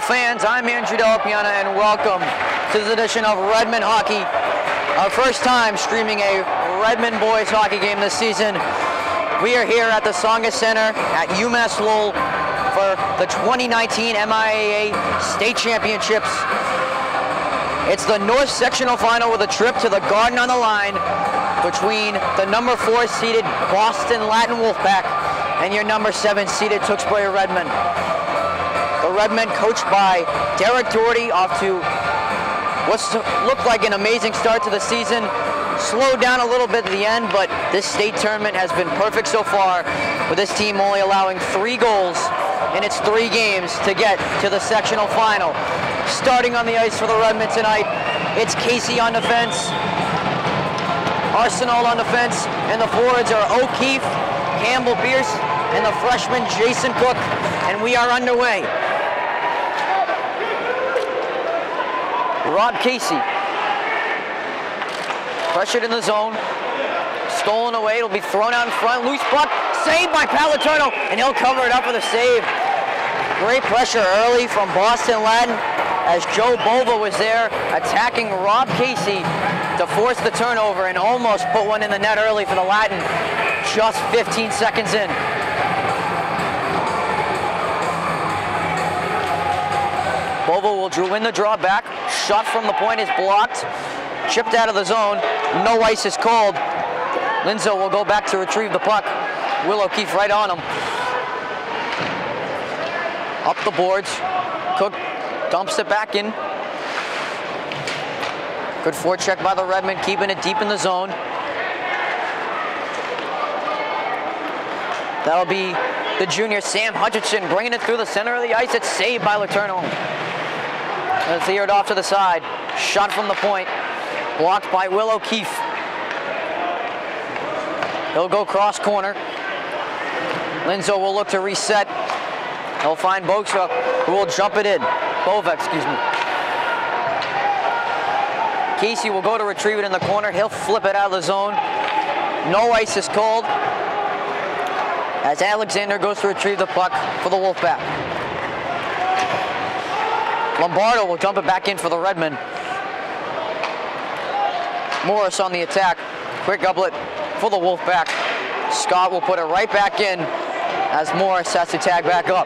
fans, I'm Andrew Delapiana, and welcome to this edition of Redmond Hockey. Our first time streaming a Redmond boys hockey game this season. We are here at the Tsongas Center at UMass Lowell for the 2019 MIAA State Championships. It's the North Sectional Final with a trip to the Garden on the line between the number 4 seeded Boston Latin Wolfpack and your number 7 seeded Tewksbury Redmond. The Redmen, coached by Derek Doherty, off to what's looked like an amazing start to the season. Slowed down a little bit at the end, but this state tournament has been perfect so far, with this team only allowing 3 goals in its 3 games to get to the sectional final. Starting on the ice for the Redmen tonight, it's Casey on defense, Arsenal on defense, and the forwards are O'Keefe, Campbell Pierce, and the freshman Jason Cook, and we are underway. Rob Casey, pressured in the zone, stolen away, it'll be thrown out in front, loose puck, saved by Palatino, and he'll cover it up with a save. Great pressure early from Boston Latin as Joe Bova was there attacking Rob Casey to force the turnover and almost put one in the net early for the Latin, just 15 seconds in. Bova will win the draw back. Shot from the point is blocked. Chipped out of the zone. No ice is called. Linzo will go back to retrieve the puck. Will O'Keefe right on him. Up the boards. Cook dumps it back in. Good forecheck by the Redmen, keeping it deep in the zone. That'll be the junior Sam Hutchinson bringing it through the center of the ice. It's saved by Letourneau. It's veered off to the side. Shot from the point. Blocked by Will O'Keefe. He'll go cross corner. Linzo will look to reset. He'll find Bova, who will jump it in. Bova, excuse me. Casey will go to retrieve it in the corner. He'll flip it out of the zone. No ice is called as Alexander goes to retrieve the puck for the Wolfpack. Lombardo will dump it back in for the Redmen. Morris on the attack. Quick goblet for the Wolfpack. Scott will put it right back in as Morris has to tag back up.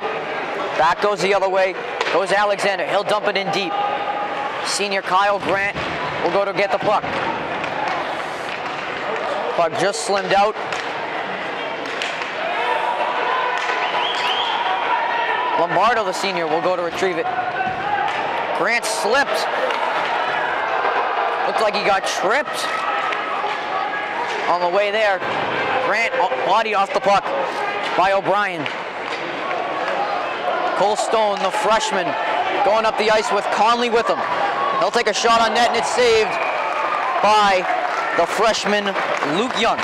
Back goes the other way. Goes Alexander. He'll dump it in deep. Senior Kyle Grant will go to get the puck. Puck just slimmed out. Lombardo, the senior, will go to retrieve it. Grant slipped. Looked like he got tripped on the way there. Grant body off the puck by O'Brien. Cole Stone, the freshman, going up the ice with Conley with him. He'll take a shot on net, and it's saved by the freshman Luke Young.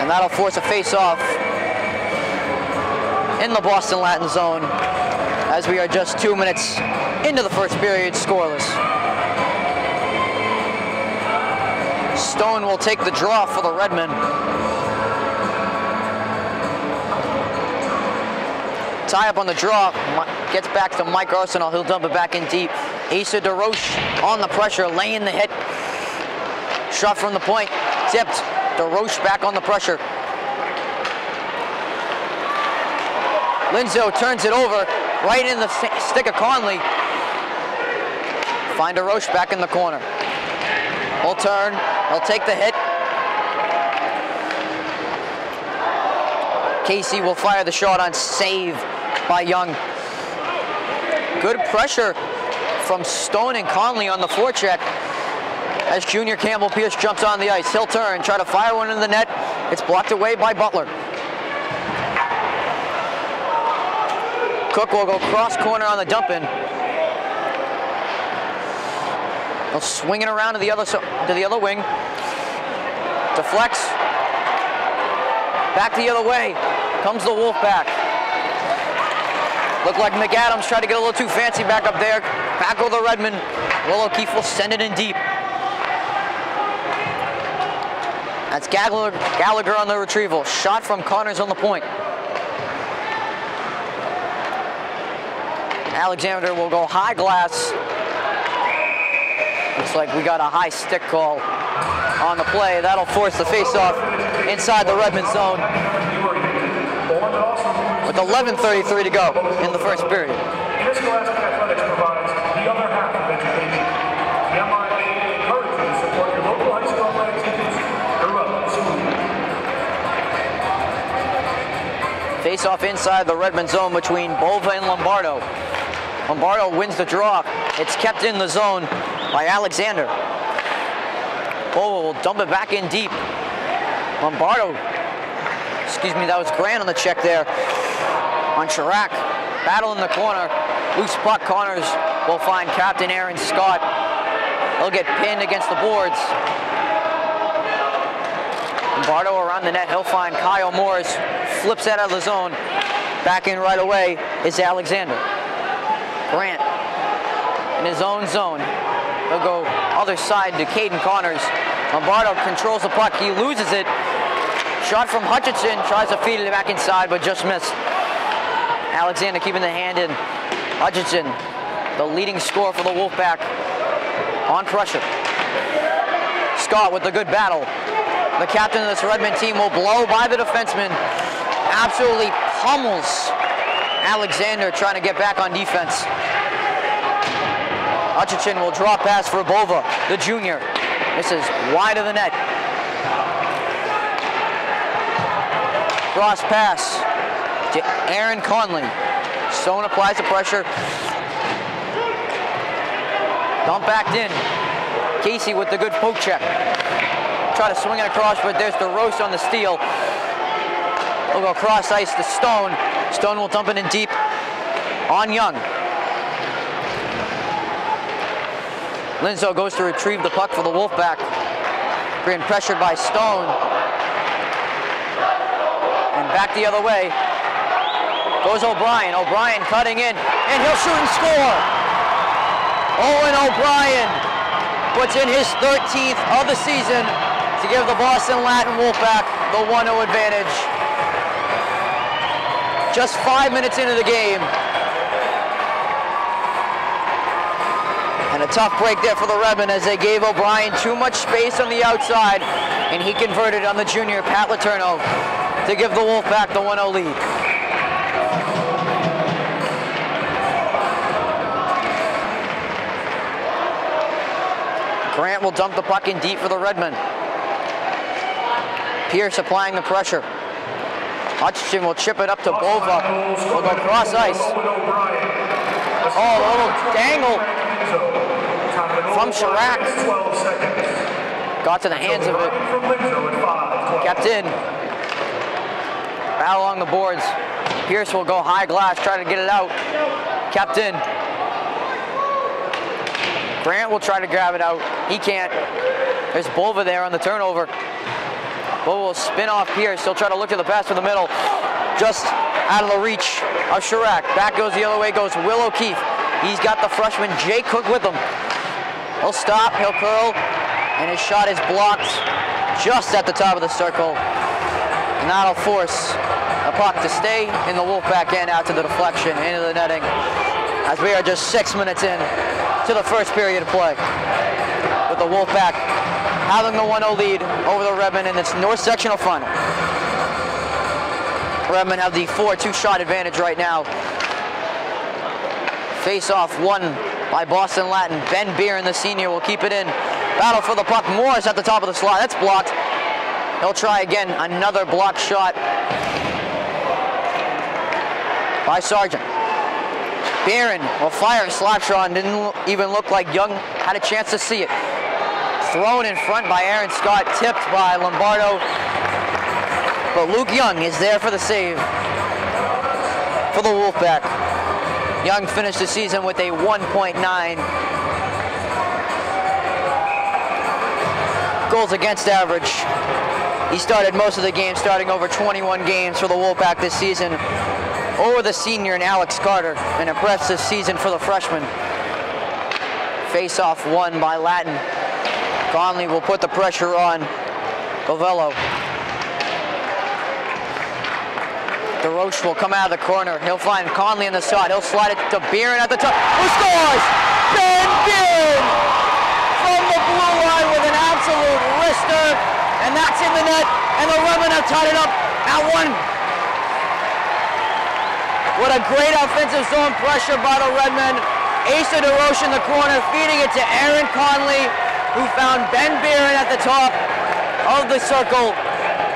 And that'll force a face-off in the Boston Latin zone as we are just 2 minutes into the first period, scoreless. Stone will take the draw for the Redmen. Tie up on the draw, gets back to Mike Arsenal, he'll dump it back in deep. Asa DeRoche on the pressure, laying the hit. Shot from the point, tipped. DeRoche back on the pressure. Linzo turns it over, right in the stick of Conley. Find DeRoche back in the corner. He'll turn, he'll take the hit. Casey will fire the shot on save by Young. Good pressure from Stone and Conley on the forecheck as junior Campbell Pierce jumps on the ice. He'll turn, try to fire one in the net. It's blocked away by Butler. Cook will go cross corner on the dump in. He'll swing it around to the other wing. Deflects. Back the other way. Comes the Wolfpack. Looked like McAdams tried to get a little too fancy back up there. Back go the Redmen. Will O'Keefe will send it in deep. That's Gallagher on the retrieval. Shot from Connors on the point. Alexander will go high glass. Looks like we got a high stick call on the play. That'll force the face-off inside the Redmond zone with 11:33 to go in the first period. Interscholastic athletics provides the other half of education. The MIA encourages you to support your local high school athletic teams throughout the school. Face-off inside the Redmond zone between Bova and Lombardo. Lombardo wins the draw. It's kept in the zone by Alexander. Bova will dump it back in deep. Lombardo, excuse me, that was Grant on the check there on Chirac. Battle in the corner. Loose puck. Connors will find Captain Aaron Scott. He'll get pinned against the boards. Lombardo around the net. He'll find Kyle Morris. Flips out of the zone. Back in right away is Alexander. Grant in his own zone. He'll go other side to Caden Connors. Lombardo controls the puck. He loses it. Shot from Hutchinson. Tries to feed it back inside, but just missed. Alexander keeping the hand in. Hutchinson, the leading scorer for the Wolfpack, on pressure. Scott with the good battle. The captain of this Redmond team will blow by the defenseman. Absolutely pummels Alexander trying to get back on defense. Hutchinson will draw pass for Bova, the junior. This is wide of the net. Cross pass to Aaron Conley. Stone applies the pressure. Dump backed in. Casey with the good poke check. Try to swing it across, but there's the roast on the steal. We'll go cross ice to Stone. Stone will dump it in deep on Young. Linzo goes to retrieve the puck for the Wolfpack. Being pressured by Stone. And back the other way goes O'Brien. O'Brien cutting in, and he'll shoot and score. Owen O'Brien puts in his 13th of the season to give the Boston Latin Wolfpack the 1-0 advantage. Just 5 minutes into the game. And a tough break there for the Redmond as they gave O'Brien too much space on the outside, and he converted on the junior, Pat Letourneau, to give the Wolfpack the 1-0 lead. Grant will dump the puck in deep for the Redmond. Pierce applying the pressure. Hutchinson will chip it up to Bova. We'll go cross ice. Oh, a little dangle from Chirac. Got to the hands of it. Kept in. Battle along the boards. Pierce will go high glass, try to get it out. Kept in. Grant will try to grab it out. He can't. There's Bova there on the turnover. Bova will spin off Pierce. He'll try to look to the pass from the middle. Just out of the reach of Chirac. Back goes the other way, goes Will O'Keefe. He's got the freshman Jay Cook with him. He'll stop, he'll curl, and his shot is blocked just at the top of the circle. And that'll force the puck to stay in the Wolfpack end out to the deflection into the netting as we are just 6 minutes in to the first period of play, with the Wolfpack having the 1-0 lead over the Redmond in this North Sectional final. Redmond have the 4-2 shot advantage right now. Face-off won by Boston Latin. Ben Beeren, the senior, will keep it in. Battle for the puck. Morris at the top of the slot. That's blocked. He'll try again. Another blocked shot by Sargent. Beeren will fire a slap shot and didn't even look like Young had a chance to see it. Thrown in front by Aaron Scott, tipped by Lombardo. But Luke Young is there for the save for the Wolfpack. Young finished the season with a 1.9 goals against average. He started most of the games, starting over 21 games for the Wolfpack this season. Over the senior and Alex Carter, an impressive season for the freshman. Face-off won by Latin. Conley will put the pressure on Bovello. DeRoche will come out of the corner. He'll find Conley in the slot. He'll slide it to Beeren at the top. Who scores? Ben Beeren from the blue line with an absolute wrister. And that's in the net. And the Redmen have tied it up at 1. What a great offensive zone pressure by the Redmen. Asa DeRoche in the corner, feeding it to Aaron Conley, who found Ben Beeren at the top of the circle.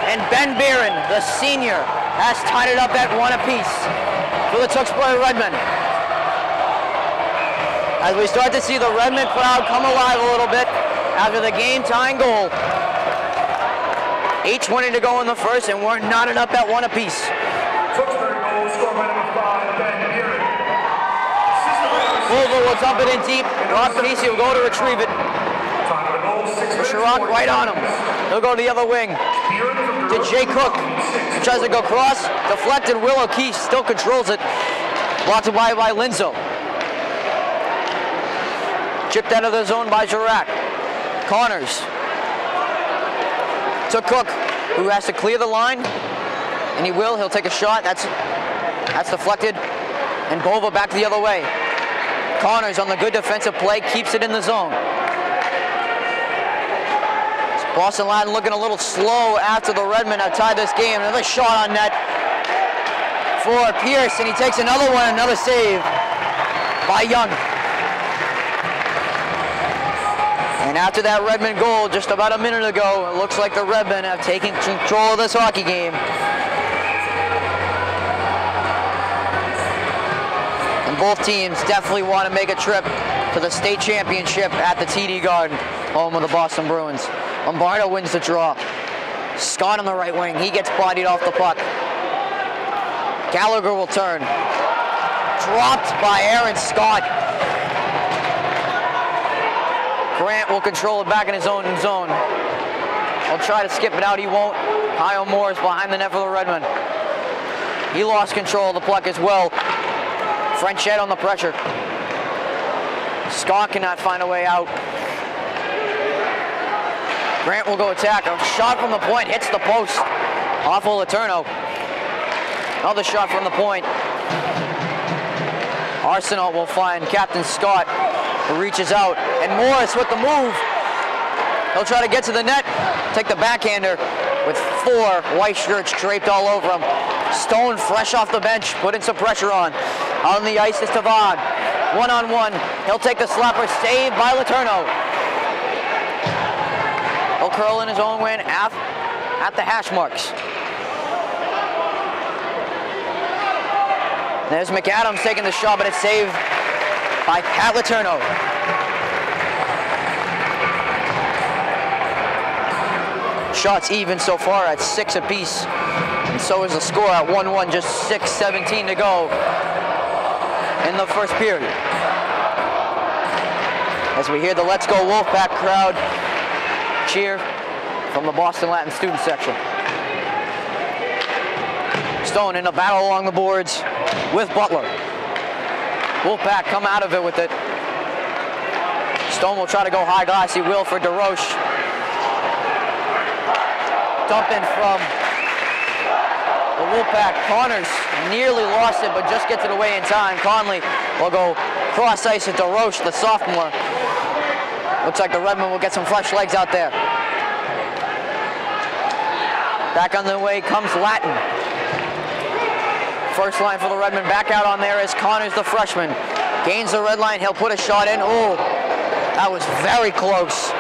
And Ben Beeren, the senior, has tied it up at 1 apiece for the Tewksbury Redmen. As we start to see the Redmen crowd come alive a little bit after the game-tying goal. 8:20 to go in the first, and we're knotted up at 1 apiece. Tewksbury goal scored by number 5, Ben Beeren. Wolver will dump it in deep. Rob Casey will go to retrieve it. Chirac right on him. He'll go to the other wing. To Jay Cook. He tries to go cross. Deflected. Will O'Keefe still controls it. Blocked away by Linzo. Chipped out of the zone by Chirac. Connors. To Cook, who has to clear the line. And he will. He'll take a shot. That's deflected. And Bova back the other way. Connors on the good defensive play, keeps it in the zone. Boston Latin looking a little slow after the Redmen have tied this game. Another shot on net for Pierce, and he takes another one, another save by Young. And after that Redmen goal just about a minute ago, it looks like the Redmen have taken control of this hockey game. Both teams definitely want to make a trip to the state championship at the TD Garden, home of the Boston Bruins. Lombardo wins the draw. Scott on the right wing, he gets bodied off the puck. Gallagher will turn. Dropped by Aaron Scott. Grant will control it back in his own zone. He'll try to skip it out, he won't. Kyle Moore is behind the net for the Redmen. He lost control of the puck as well. Frenchette on the pressure. Scott cannot find a way out. Grant will go attack. A shot from the point hits the post. Off of Letourneau. Another shot from the point. Arsenal will find Captain Scott, who reaches out. And Morris with the move. He'll try to get to the net. Take the backhander with 4 white shirts draped all over him. Stone fresh off the bench, putting some pressure on. On the ice is Tavag. 1-on-1. He'll take the slapper, saved by Letourneau. He'll curl in his own win at the hash marks. There's McAdams taking the shot, but it's saved by Pat Letourneau. Shots even so far at 6 apiece. And so is the score at 1-1, just 6:17 to go in the first period. As we hear the Let's Go Wolfpack crowd cheer from the Boston Latin student section. Stone in a battle along the boards with Butler. Wolfpack come out of it with it. Stone will try to go high glass, he will for DeRoche. Dump in from the Wolfpack. Connors nearly lost it, but just gets it away in time. Conley will go cross ice at DeRoche, the sophomore. Looks like the Redmen will get some fresh legs out there. Back on the way comes Latin. First line for the Redmen. Back out on there is Connors, the freshman. Gains the red line. He'll put a shot in. Oh, that was very close.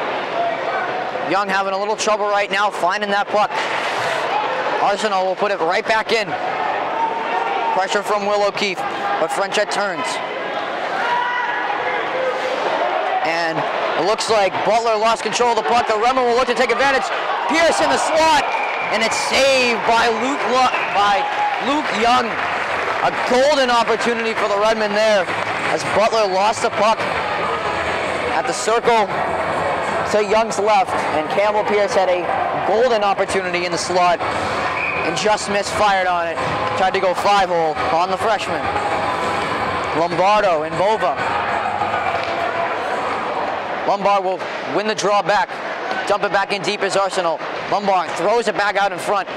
Young having a little trouble right now finding that puck. Arsenal will put it right back in. Pressure from Will O'Keefe, but Frenchette turns. And it looks like Butler lost control of the puck. The Redmen will look to take advantage. Pierce in the slot, and it's saved by Luke Young. A golden opportunity for the Redmen there, as Butler lost the puck at the circle to Young's left, and Campbell Pierce had a golden opportunity in the slot and just misfired on it. Tried to go 5-hole on the freshman. Lombardo and Bova. Lombard will win the draw back. Dump it back in deep as Arsenal. Lombard throws it back out in front.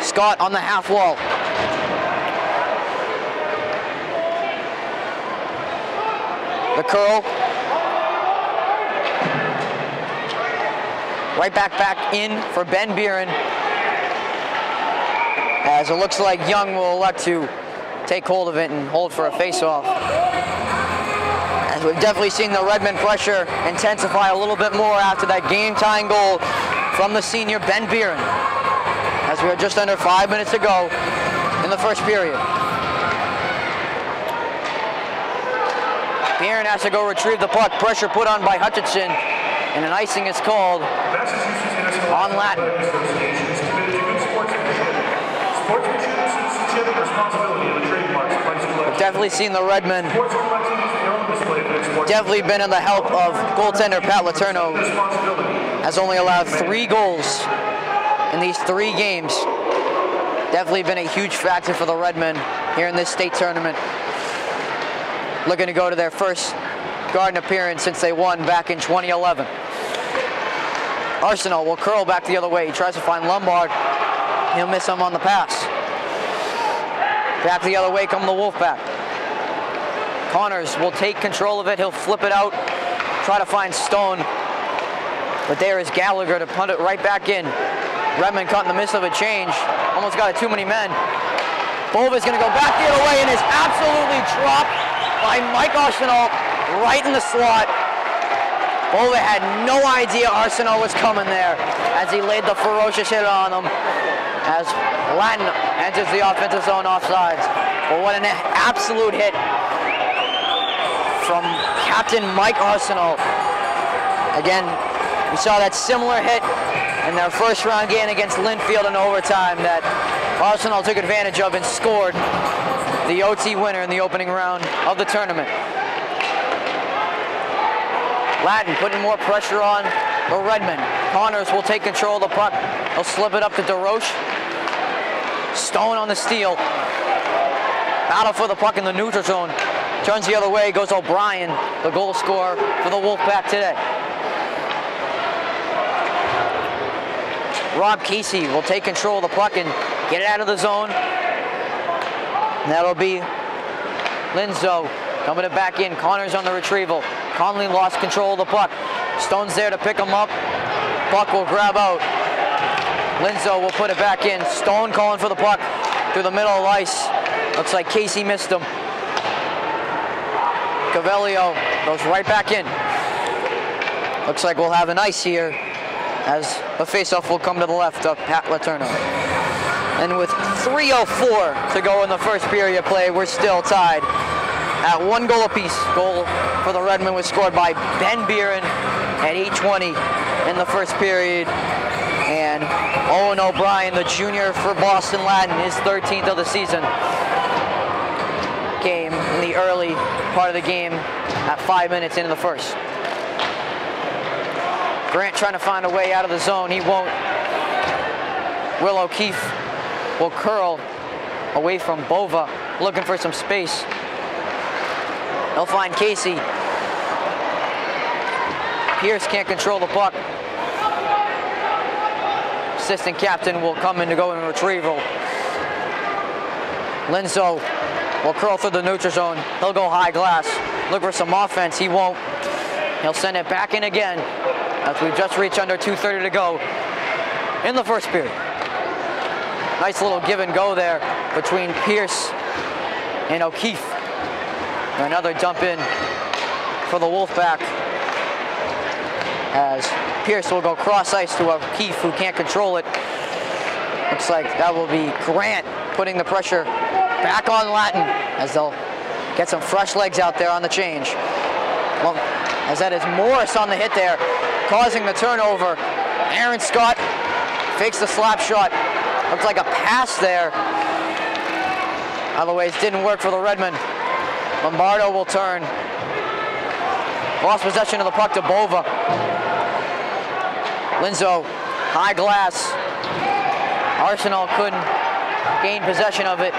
Scott on the half wall. The curl. Right back in for Ben Buren. As it looks like Young will elect to take hold of it and hold for a face-off. As we've definitely seen the Redmond pressure intensify a little bit more after that game-tying goal from the senior Ben Buren. As we are just under 5 minutes to go in the first period. Buren has to go retrieve the puck. Pressure put on by Hutchinson, and an icing is called on Latin. We've definitely seen the Redmen definitely been in the help of goaltender Pat Letourneau. Has only allowed 3 goals in these 3 games. Definitely been a huge factor for the Redmen here in this state tournament. Looking to go to their first Garden appearance since they won back in 2011. Arsenal will curl back the other way. He tries to find Lombard. He'll miss him on the pass. Back the other way come the Wolfpack. Connors will take control of it. He'll flip it out, try to find Stone. But there is Gallagher to punt it right back in. Redmond caught in the midst of a change. Almost got it too many men. Bova's going to go back the other way and is absolutely dropped by Mike Arsenal right in the slot. Bova had no idea Arsenal was coming there as he laid the ferocious hit on him. As Latin enters the offensive zone offsides. But what an absolute hit from Captain Mike Arsenal. Again, we saw that similar hit in their first round game against Linfield in overtime that Arsenal took advantage of and scored the OT winner in the opening round of the tournament. Latin putting more pressure on the Redmen. Connors will take control of the puck. He'll slip it up to DeRoche. Stone on the steal. Battle for the puck in the neutral zone. Turns the other way, goes O'Brien, the goal scorer for the Wolfpack today. Rob Casey will take control of the puck and get it out of the zone. And that'll be Linzo coming it back in. Connors on the retrieval. Conley lost control of the puck. Stone's there to pick him up. Puck will grab out. Linzo will put it back in. Stone calling for the puck through the middle of the ice. Looks like Casey missed him. Cavellio goes right back in. Looks like we'll have an ice here as the faceoff will come to the left of Pat Letourneau. And with 3:04 to go in the first period play, we're still tied at 1 goal apiece. Goal for the Redmen was scored by Ben Buren at 8:20 in the first period. And Owen O'Brien, the junior for Boston Latin, his 13th of the season. Game in the early part of the game at 5 minutes into the first. Grant trying to find a way out of the zone. He won't. Will O'Keefe will curl away from Bova, looking for some space. He'll find Casey. Pierce can't control the puck. Assistant captain will come in to go in retrieval. Linzo will curl through the neutral zone. He'll go high glass. Look for some offense. He won't. He'll send it back in again as we just reached under 2:30 to go in the first period. Nice little give and go there between Pierce and O'Keefe. Another dump in for the Wolfpack as Pierce will go cross ice to O'Keefe, who can't control it. Looks like that will be Grant putting the pressure back on Latin as they'll get some fresh legs out there on the change. Well, as that is Morris on the hit there, causing the turnover. Aaron Scott fakes the slap shot. Looked like a pass there. Otherwise, didn't work for the Redmen. Lombardo will turn. Lost possession of the puck to Bova. Linzo, high glass. Arsenal couldn't gain possession of it.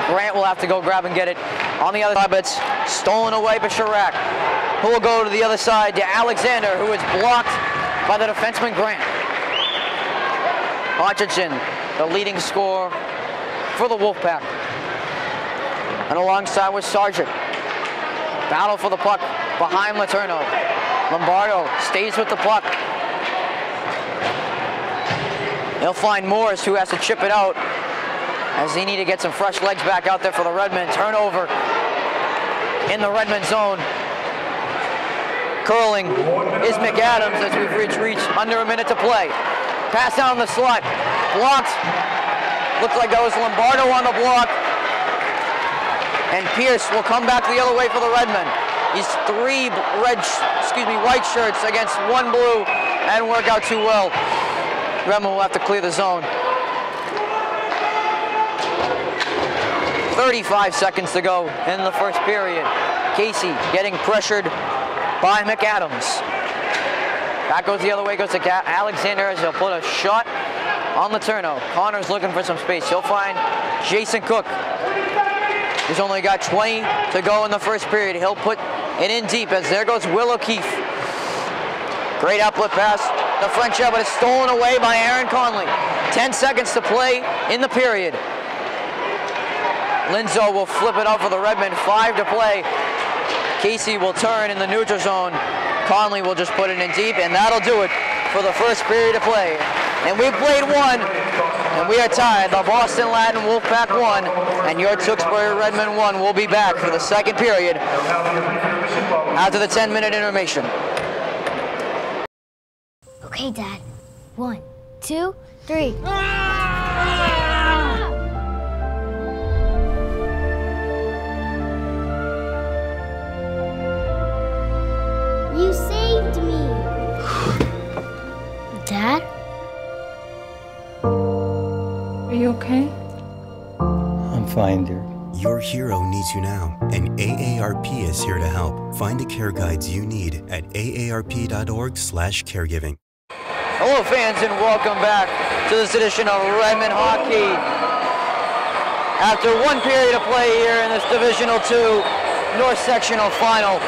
Grant will have to go grab and get it. On the other side, but it's stolen away by Chirac, who will go to the other side to Alexander, who is blocked by the defenseman Grant. Hutchinson the leading scorer for the Wolfpack. And alongside was Sargent. Battle for the puck behind Letourneau. Lombardo stays with the puck. He'll find Morris, who has to chip it out, as they need to get some fresh legs back out there for the Redmen. Turnover in the Redmen zone. Curling is McAdams as we've reached under a minute to play. Pass down the slot. Blocked. Looked like that was Lombardo on the block. And Pierce will come back the other way for the Redmen. He's three white shirts against one blue, and work out too well. Redmen will have to clear the zone. 35 seconds to go in the first period. Casey getting pressured by McAdams. That goes the other way, goes to Alexander as he'll put a shot on Letourneau. Connor's looking for some space. He'll find Jason Cook. He's only got 20 to go in the first period. He'll put it in deep as there goes Will O'Keefe. Great outlet pass. The French shot, but it's stolen away by Aaron Conley. 10 seconds to play in the period. Linzo will flip it out for the Redmen. 5 to play. Casey will turn in the neutral zone. Conley will just put it in deep, and that'll do it for the first period of play. And we've played one, and we are tied. The Boston Latin Wolfpack 1, and your Tewksbury Redmen 1 will be back for the second period after the 10-minute intermission. Okay, Dad. 1, 2, 3. You saved me. Dad? Are you okay? I'm fine, dear. Your hero needs you now, and AARP is here to help. Find the care guides you need at aarp.org/caregiving. Hello fans, and welcome back to this edition of Redmen Hockey. After one period of play here in this Divisional II North Sectional Final,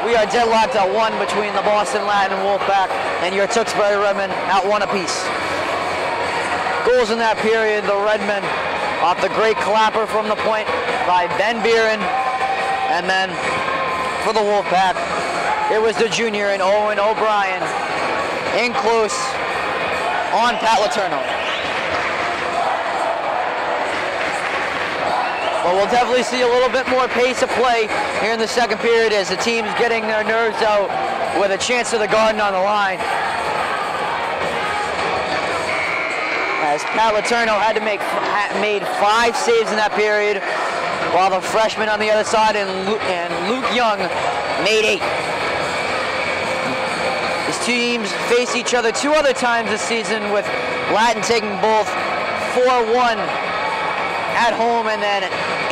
we are deadlocked at 1 between the Boston Latin Wolfpack and your Tewksbury Redmen at 1 apiece. Goals in that period, the Redmen off the great clapper from the point by Ben Beeren, and then for the Wolfpack, it was the junior and Owen O'Brien in close on Pat Letourneau. But we'll definitely see a little bit more pace of play here in the second period as the team's getting their nerves out with a chance of the Garden on the line. As Pat Letourneau made 5 saves in that period, while the freshman on the other side and Luke Young made 8. These teams faced each other 2 other times this season, with Latin taking both 4-1 at home, and then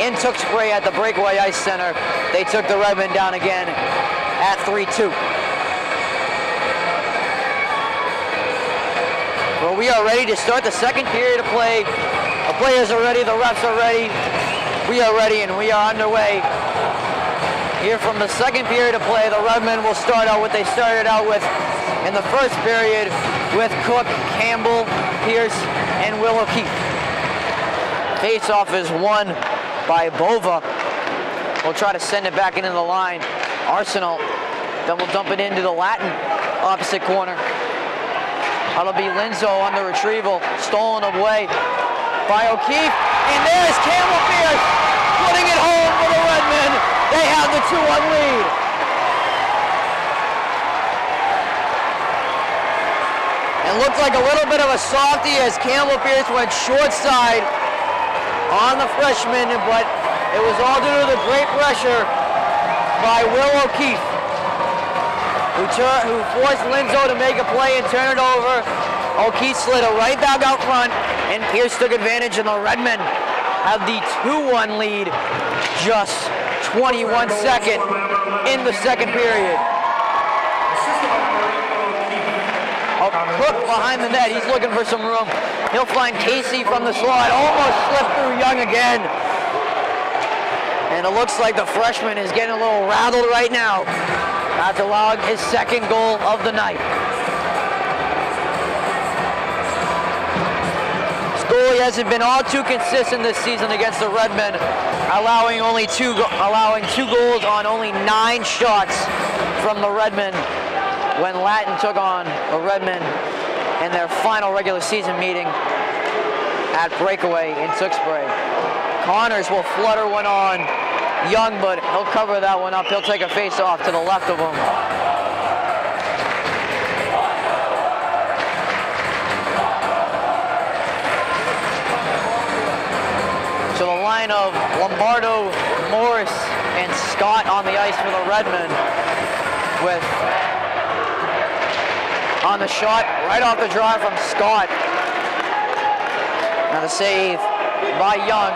in Tewksbury at the Breakaway Ice Center, they took the Redmen down again at 3-2. Well, we are ready to start the second period of play. The players are ready, the refs are ready. We are ready, and we are underway. Here from the second period of play, the Redmen will start out what they started out with in the first period with Cook, Campbell, Pierce, and Will O'Keefe. Face-off is won by Bova. We'll try to send it back into the line. Arsenal then will dump it into the Latin opposite corner. That'll be Linzo on the retrieval, stolen away by O'Keefe. And there's Campbell Pierce putting it home for the Redmen. They have the 2-1 lead. It looked like a little bit of a softie as Campbell Pierce went short side on the freshman, but it was all due to the great pressure by Will O'Keefe, who forced Linzo to make a play and turn it over. O'Keefe slid it right back out front, and Pierce took advantage, and the Redmen have the 2-1 lead just 21 seconds in the second period. Cook behind the net, he's looking for some room. He'll find Casey from the slot, almost slipped through Young again. And it looks like the freshman is getting a little rattled right now after allowing his second goal of the night. goalie hasn't been all too consistent this season against the Redmen, allowing two goals on only 9 shots from the Redmen when Latin took on the Redmen in their final regular season meeting at Breakaway in Tewksbury. Connors will flutter one on Young, but he'll cover that one up. He'll take a face-off to the left of him. So the line of Lombardo, Morris, and Scott on the ice for the Redmen, with on the shot right off the drive from Scott. Now the save by Young.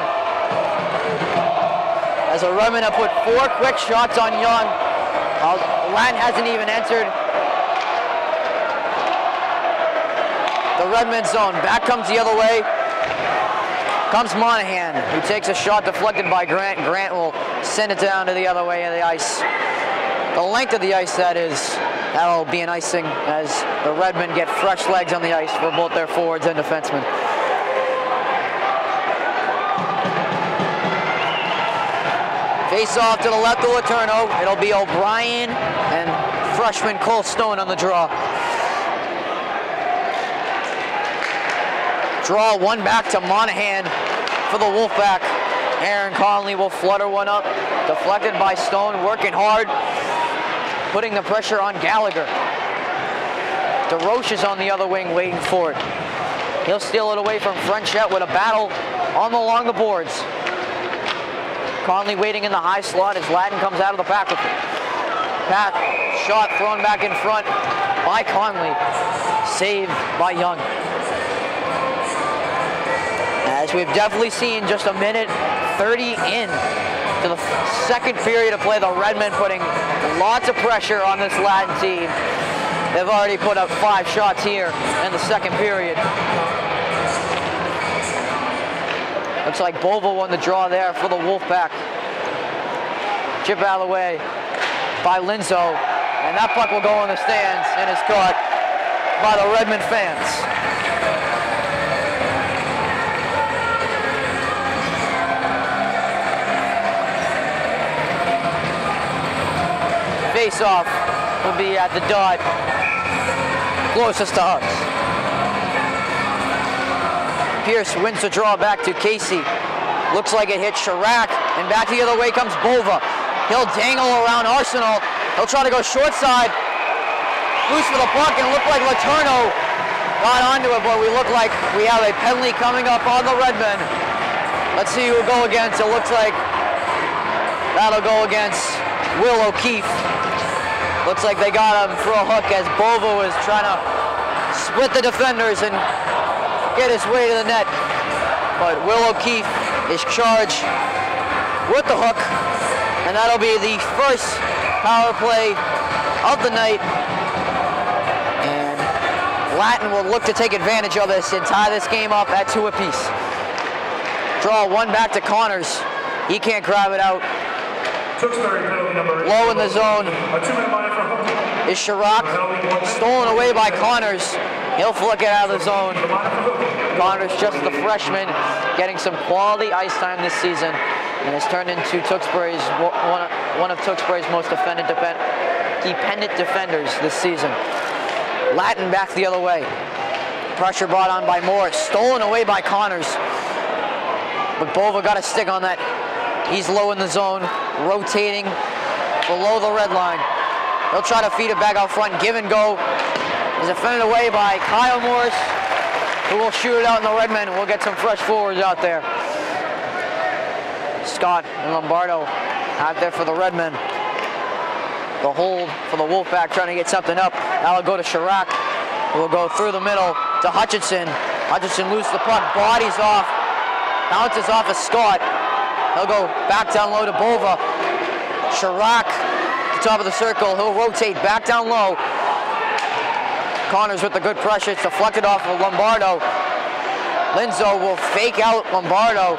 As the Redmen have put 4 quick shots on Young. Latin hasn't even entered the Redmen zone. Back comes the other way. Comes Monahan, who takes a shot deflected by Grant. Grant will send it down to the other way of the ice. The length of the ice, that is. That'll be an icing as the Redmen get fresh legs on the ice for both their forwards and defensemen. Face off to the left of Letourneau. It'll be O'Brien and freshman Cole Stone on the draw. Draw one back to Monahan for the Wolfpack. Aaron Conley will flutter one up. Deflected by Stone, working hard, putting the pressure on Gallagher. DeRoche is on the other wing waiting for it. He'll steal it away from Frenchette with a battle along the boards. Conley waiting in the high slot as Latin comes out of the pack with it. Pat, shot thrown back in front by Conley. Saved by Young. As we've definitely seen, just a minute 30 in to the second period of play, the Redmen putting lots of pressure on this Latin team. They've already put up 5 shots here in the second period. Looks like Bova won the draw there for the Wolfpack. Chip out of the way by Linzo, and that puck will go in the stands and is caught by the Redmen fans. Face-off will be at the dot closest to us. Pierce wins the draw back to Casey. Looks like it hits Chirac, and back the other way comes Bova. He'll dangle around Arsenal. He'll try to go short side. Loose for the puck, and look like Letourneau got onto it, but we look like we have a penalty coming up on the Redmen. Let's see who will go against. It looks like that'll go against Will O'Keefe. Looks like they got him for a hook as Bova was trying to split the defenders and get his way to the net. But Will O'Keefe is charged with the hook, and that'll be the first power play of the night. And Latin will look to take advantage of this and tie this game up at 2 apiece. Draw one back to Connors. He can't grab it out. Low in the zone is Chirac. Stolen away by Connors. He'll flick it out of the zone. Connors, just the freshman, getting some quality ice time this season, and has turned into Tewksbury's one of Tewksbury's most dependent defenders this season. Latin back the other way. Pressure brought on by Morris. Stolen away by Connors. But Bova got a stick on that. He's low in the zone, rotating below the red line. He'll try to feed it back out front. Give and go. Is defended away by Kyle Morris, who will shoot it out in the Redmen. We'll get some fresh forwards out there. Scott and Lombardo out there for the Redmen. The hold for the Wolfpack trying to get something up. Now it'll go to Chirac, who will go through the middle to Hutchinson. Hutchinson loses the puck, bodies off, bounces off of Scott. He'll go back down low to Bova. Chirac, top of the circle, he'll rotate back down low. Connors with the good pressure, it's deflected off of Lombardo. Linzo will fake out Lombardo.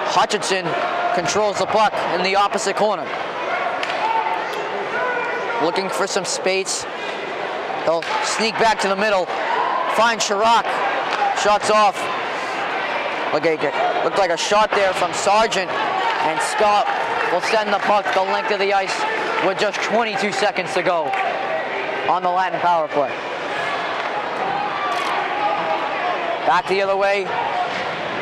Hutchinson controls the puck in the opposite corner. Looking for some space. He'll sneak back to the middle. Find Chirac. Shots off. Looked like a shot there from Sargent, and Scott will send the puck the length of the ice with just 22 seconds to go on the Latin power play. Back the other way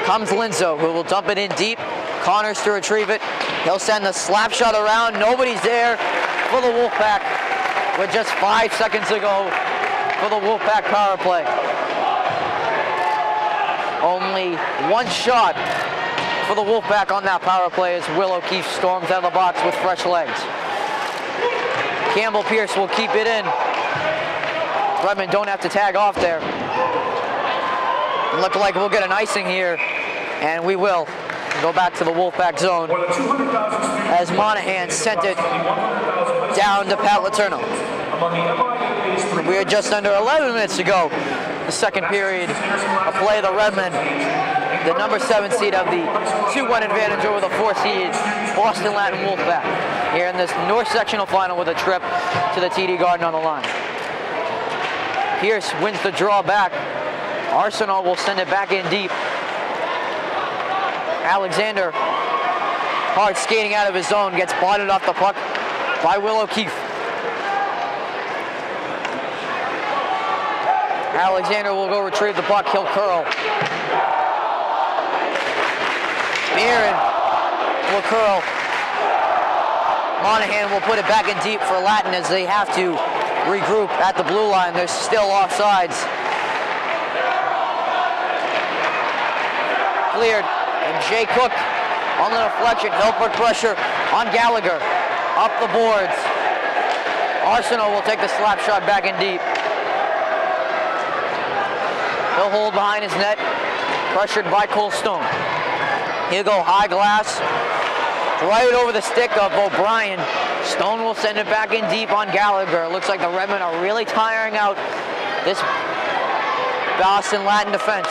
comes Linzo, who will dump it in deep. Connors to retrieve it. He'll send the slap shot around. Nobody's there for the Wolfpack with just 5 seconds to go for the Wolfpack power play. Only one shot for the Wolfpack on that power play as Will O'Keefe storms out of the box with fresh legs. Campbell Pierce will keep it in. Redmond don't have to tag off there. Look like we'll get an icing here, and we will. Go back to the Wolfpack zone as Monahan sent it down to Pat Letourneau. We are just under 11 minutes to go. The second period of play. The Redmen, the number 7 seed, of the 2-1 advantage over the 4 seed Boston Latin Wolfpack here in this North Sectional final with a trip to the TD Garden on the line. Pierce wins the draw back. Arsenal will send it back in deep. Alexander, hard skating out of his zone, gets blotted off the puck by Will O'Keefe. Alexander will go retrieve the puck, he'll curl. Barron will curl. Monahan will put it back in deep for Latin as they have to regroup at the blue line. They're still offsides. Cleared, and Jay Cook on the deflection. He'll put pressure on Gallagher. Up the boards. Arsenault will take the slap shot back in deep. He'll hold behind his net, pressured by Cole Stone. He'll go high glass, right over the stick of O'Brien. Stone will send it back in deep on Gallagher. It looks like the Redmen are really tiring out this Boston Latin defense.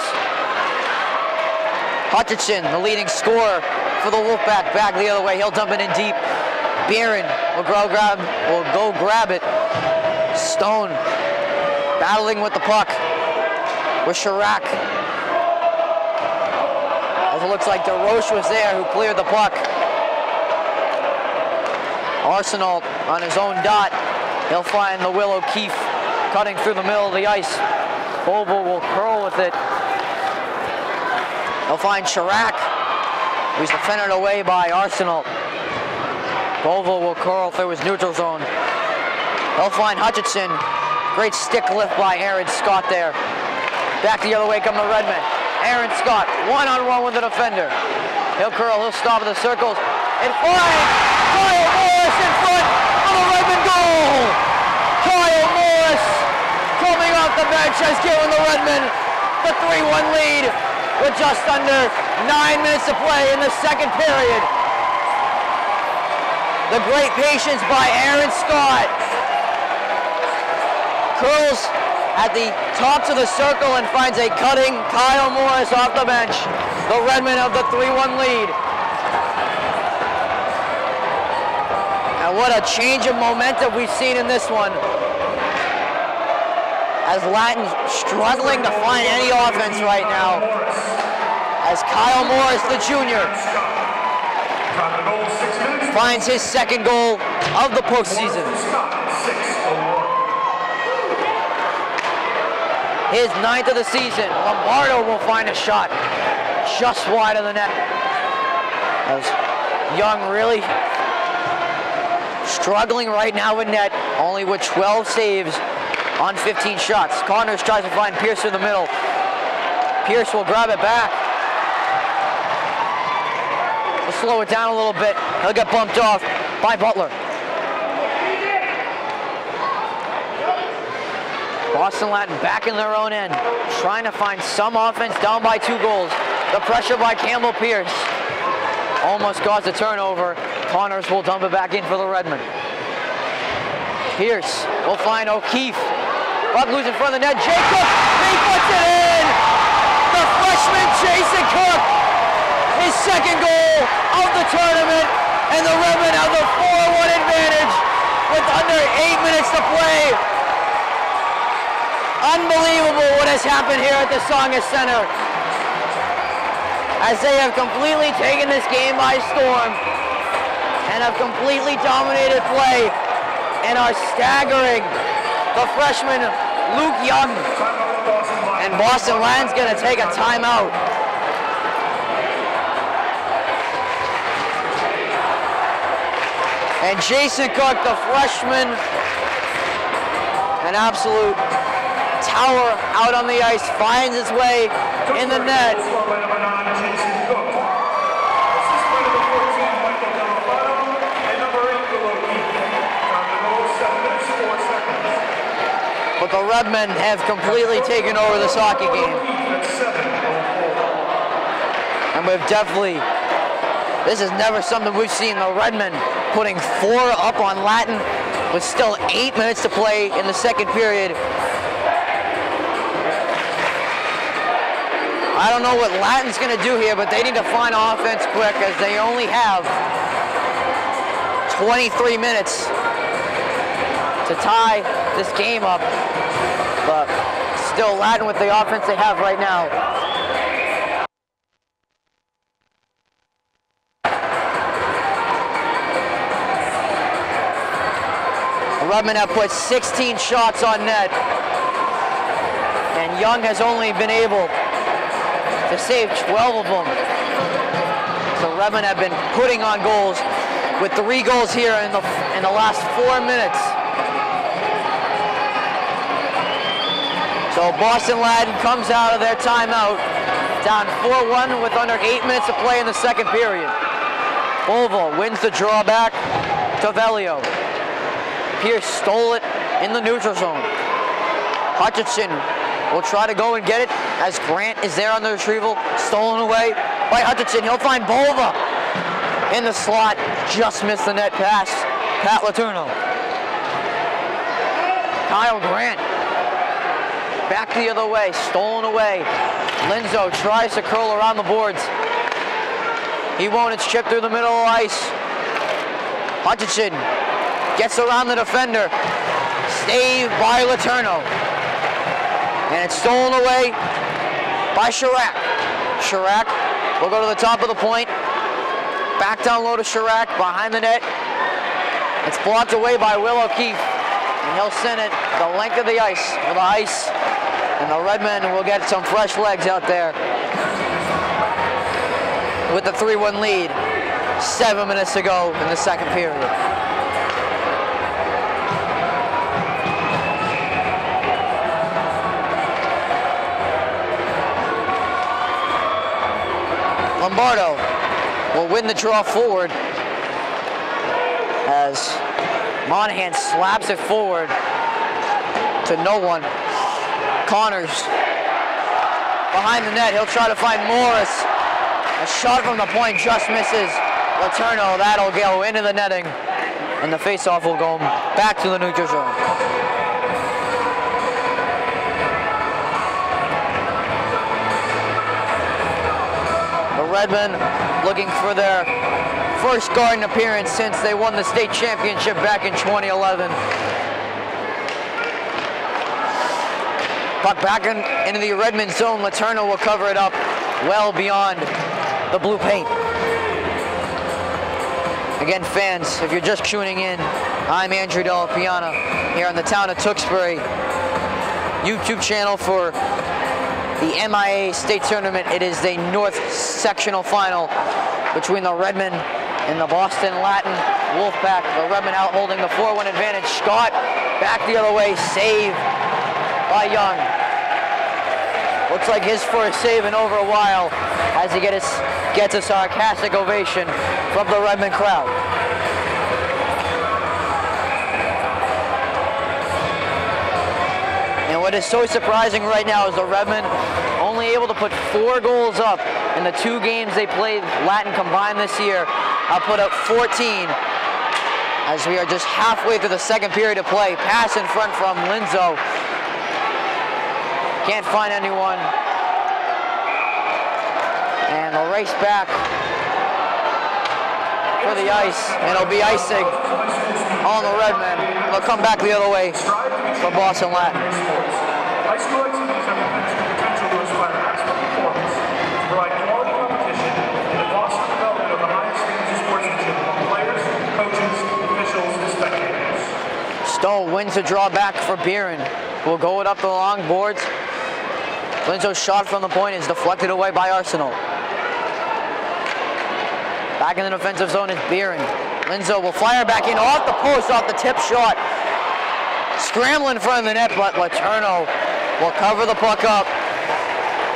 Hutchinson, the leading scorer for the Wolfpack, back the other way. He'll dump it in deep. Barron will go grab it. Stone battling with the puck with Chirac. As it looks like DeRoche was there who cleared the puck. Arsenault on his own dot. He'll find the Will O'Keefe cutting through the middle of the ice. Bobo will curl with it. He'll find Chirac, who's defended away by Arsenault. Bovo will curl through his neutral zone. He'll find Hutchinson. Great stick lift by Aaron Scott there. Back the other way come the Redmen. Aaron Scott, one-on-one with the defender. He'll curl, he'll stop at the circles. And finds Kyle Morris in front of the Redmen goal! Kyle Morris, coming off the bench, has given the Redmen the 3-1 lead with just under 9 minutes to play in the second period. The great patience by Aaron Scott. Curls at the tops of the circle and finds a cutting Kyle Morris off the bench. The Redmen of the 3-1 lead. And what a change of momentum we've seen in this one. As Latin struggling to find any offense right now. As Kyle Morris, the junior, finds his second goal of the postseason. His 9th of the season. Lombardo will find a shot just wide of the net. As Young really struggling right now in net, only with 12 saves on 15 shots. Connors tries to find Pierce in the middle. Pierce will grab it back. We'll slow it down a little bit. He'll get bumped off by Butler. Boston Latin back in their own end, trying to find some offense, down by 2 goals. The pressure by Campbell Pierce almost caused a turnover. Connors will dump it back in for the Redmen. Pierce will find O'Keefe. Buck loose in front of the net. Jay Cook, he puts it in! The freshman Jason Cook, his second goal of the tournament, and the Redmen have the 4-1 advantage with under 8 minutes to play. Unbelievable what has happened here at the Tsongas Center. as they have completely taken this game by storm and have completely dominated play and are staggering the freshman Luke Young. And Boston Latin's going to take a timeout. And Jason Cook, the freshman, an absolute tower out on the ice, finds his way in the net. But the Redmen have completely taken over this hockey game. And we've definitely, this is never something we've seen. The Redmen putting 4 up on Latin with still 8 minutes to play in the second period. I don't know what Latin's going to do here, but they need to find offense quick as they only have 23 minutes to tie this game up. But still Latin with the offense they have right now. The Redmen have put 16 shots on net, and Young has only been able to save 12 of them. So Redmen have been putting on goals with 3 goals here in the last 4 minutes. So Boston Latin comes out of their timeout down 4-1 with under 8 minutes to play in the second period. Bova wins the draw back to Velio. Pierce stole it in the neutral zone. Hutchinson will try to go and get it as Grant is there on the retrieval. Stolen away by Hutchinson. He'll find Bova in the slot. Just missed the net pass. Pat Letourneau. Kyle Grant back the other way. Stolen away. Linzo tries to curl around the boards. He won't. It's chipped through the middle of the ice. Hutchinson gets around the defender. Saved by Letourneau. And it's stolen away by Chirac. Chirac will go to the top of the point. Back down low to Chirac behind the net. It's blocked away by Will O'Keefe. And he'll send it the length of the ice for the ice. And the Redmen will get some fresh legs out there with the 3-1 lead. 7 minutes to go in the second period. Lombardo will win the draw forward as Monahan slaps it forward to no one. Connors behind the net. He'll try to find Morris. A shot from the point just misses. Letourneau, that'll go into the netting. And the faceoff will go back to the neutral zone. The Redmen looking for their first Garden appearance since they won the state championship back in 2011. Puck back into the Redmen zone. Letourneau will cover it up well beyond the blue paint. Again, fans, if you're just tuning in, I'm Andrew Della Piana here on the Town of Tewksbury YouTube channel for the MIA State Tournament. It is the North Sectional Final between the Redmen and the Boston Latin Wolfpack. The Redmen out holding the 4-1 advantage. Scott back the other way, save by Young. Looks like his first save in over a while as he gets a sarcastic ovation from the Redmen crowd. And what is so surprising right now is the Redmen only able to put 4 goals up in the 2 games they played Latin combined this year. I'll put up 14 as we are just halfway through the second period of play. Pass in front from Linzo. Can't find anyone. And they'll race back for the ice. And it'll be icing on the Redmen. They'll come back the other way for Boston Latin. High school activities have the potential to inspire excellent performance, provide quality competition, Stowe wins a draw back for Beeren. Will go it up the long boards. Linzo's shot from the point is deflected away by Arsenal. Back in the defensive zone is Beeren. Linzo will fire back in off the post, off the tip shot. Scrambling in front of the net, but Letourneau will cover the puck up.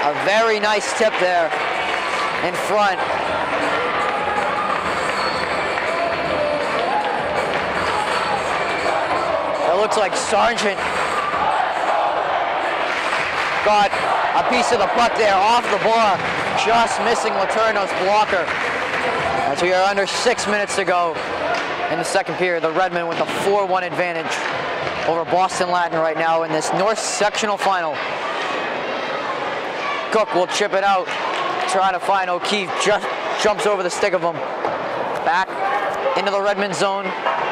A very nice tip there in front. It looks like Sargent got a piece of the puck there off the bar, just missing Letourneau's blocker. As we are under 6 minutes to go in the second period, the Redmen with a 4-1 advantage over Boston Latin right now in this North Sectional Final. Cook will chip it out, trying to find O'Keefe, just jumps over the stick of him. Back into the Redmond zone,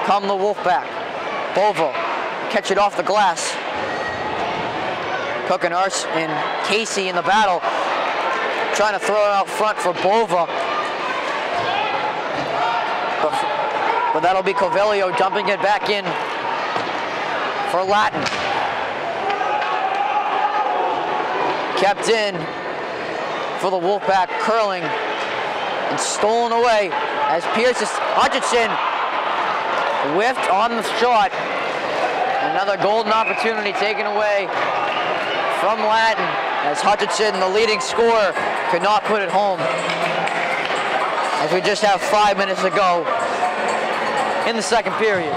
come the Wolfpack. Bova, catch it off the glass. Cook and Casey in the battle, trying to throw it out front for Bova. But that'll be Covelio dumping it back in for Latin. Kept in for the Wolfpack, curling and stolen away as Hutchinson whiffed on the shot. Another golden opportunity taken away from Latin as Hutchinson, the leading scorer, could not put it home. As we just have 5 minutes to go in the second period.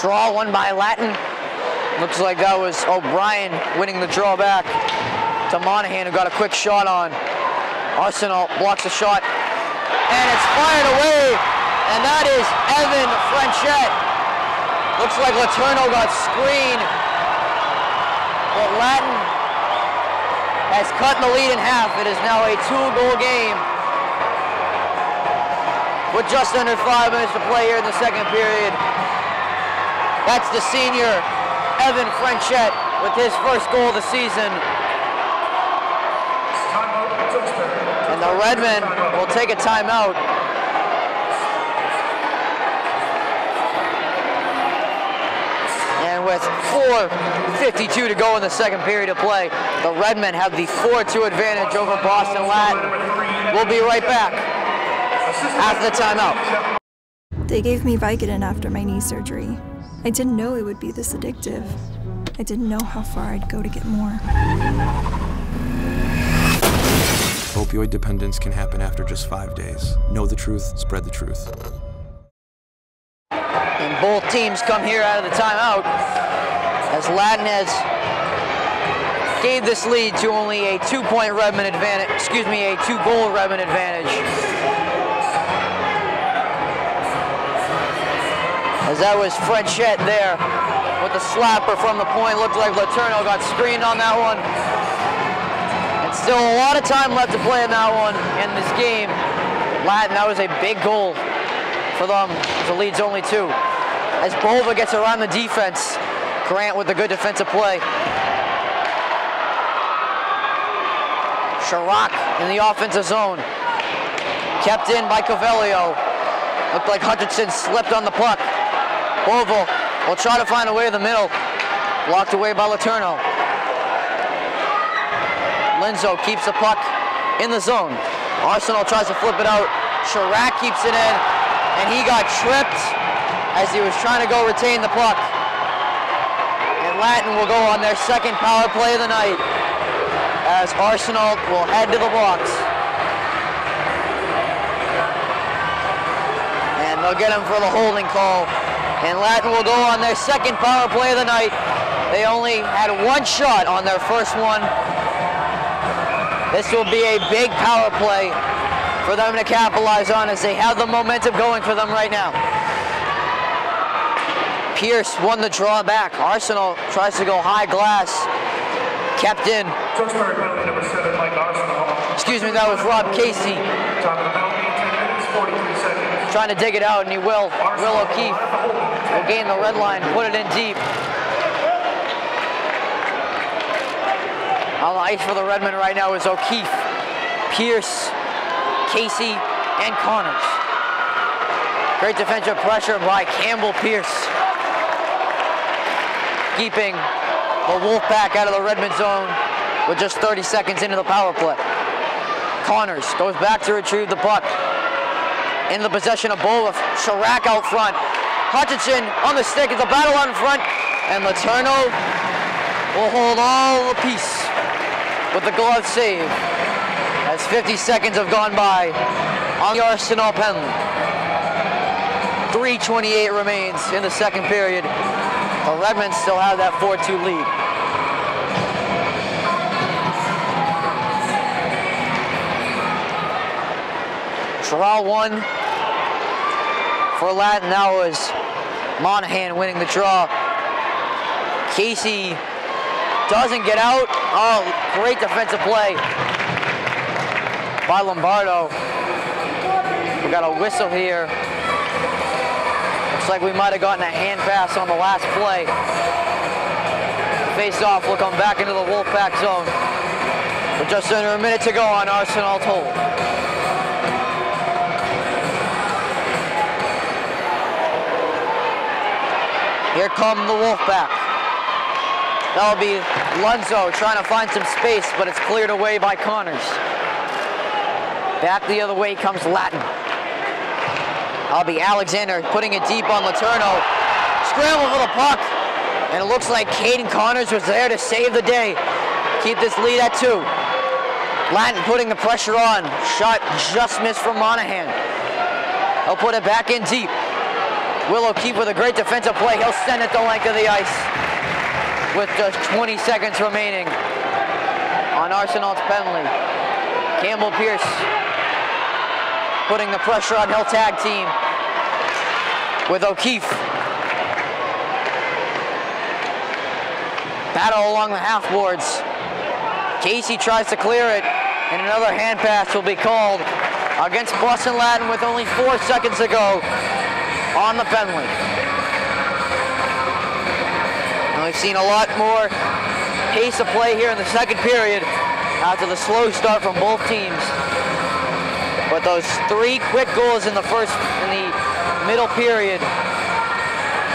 Draw won by Latin. Looks like that was O'Brien winning the draw back to Monahan, who got a quick shot on. Arsenal blocks the shot, and it's fired away, and that is Evan Frenchette. Looks like Letourneau got screened, but Latin has cut the lead in half. It is now a 2-goal game with just under 5 minutes to play here in the second period. That's the senior, Evan Frenchette, with his first goal of the season. And the Redmen will take a timeout. And with 4:52 to go in the second period of play, the Redmen have the 4-2 advantage over Boston Latin. We'll be right back after the timeout. They gave me Vicodin after my knee surgery. I didn't know it would be this addictive. I didn't know how far I'd go to get more. Opioid dependence can happen after just 5 days. Know the truth, spread the truth. And both teams come here out of the timeout as Latin has gave this lead to only a 2-point Redmond advantage, a 2-goal Redmond advantage. As that was Frenchette there with the slapper from the point. Looked like Letourneau got screened on that one. And still a lot of time left to play in that one in this game. Latin, that was a big goal for them. The lead's only 2. As Bova gets around the defense, Grant with the good defensive play. Chirac in the offensive zone. Kept in by Covelio. Looked like Hutchinson slipped on the puck. Bova will try to find a way to the middle. Blocked away by Letourneau. Linzo keeps the puck in the zone. Arsenal tries to flip it out. Chirac keeps it in, and he got tripped as he was trying to go retain the puck. And Latin will go on their second power play of the night as Arsenal will head to the box. And they'll get him for the holding call. And Latin will go on their second power play of the night. They only had 1 shot on their first one. This will be a big power play for them to capitalize on as they have the momentum going for them right now. Pierce won the draw back. Arsenal tries to go high glass. Kept in. Tewksbury penalty number 7, Mike Arsenal. Excuse me, that was Rob Casey. Time of the penalty, 10 minutes, 43 seconds. Trying to dig it out, and he will. Will O'Keefe will gain the red line, put it in deep. On the ice for the Redmen right now is O'Keefe, Pierce, Casey, and Connors. Great defensive pressure by Campbell Pierce, keeping the Wolfpack out of the Redmen zone with just 30 seconds into the power play. Connors goes back to retrieve the puck. In the possession of Bova, Chirac out front. Hutchinson on the stick, it's a battle out in front, and Letourneau will hold all the piece with the glove save as 50 seconds have gone by on the Arsenal penalty. 3:28 remains in the second period. The Redmen still have that 4-2 lead. Draw one for Latin. Now is Monahan winning the draw. Casey doesn't get out. Oh, great defensive play by Lombardo. We got a whistle here. Looks like we might have gotten a hand pass on the last play. Face-off will come back into the Wolfpack zone with just under a minute to go on Arsenal toll. Here come the Wolfpack. That'll be Lunzo trying to find some space, but it's cleared away by Connors. Back the other way comes Latin. That'll be Alexander putting it deep on Letourneau. Scramble for the puck, and it looks like Caden Connors was there to save the day. Keep this lead at 2. Latin putting the pressure on. Shot just missed from Monahan. He'll put it back in deep. Will O'Keefe with a great defensive play. He'll send it the length of the ice with just 20 seconds remaining on Arsenal's penalty. Campbell Pierce putting the pressure on. He'll tag team with O'Keefe. Battle along the half boards. Casey tries to clear it, and another hand pass will be called against Boston Latin with only 4 seconds to go on the penalty. Now we've seen a lot more pace of play here in the second period after the slow start from both teams. But those 3 quick goals in the middle period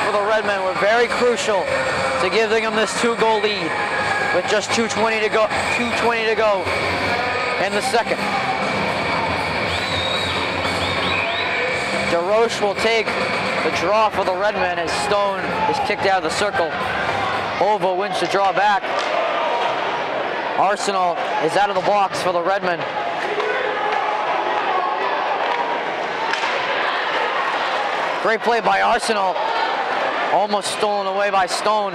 for the Redmen were very crucial to giving them this 2-goal lead with just 2:20 to go in the second. DeRoche will take the draw for the Redmen as Stone is kicked out of the circle. Bova wins the draw back. Arsenal is out of the box for the Redmen. Great play by Arsenal. Almost stolen away by Stone.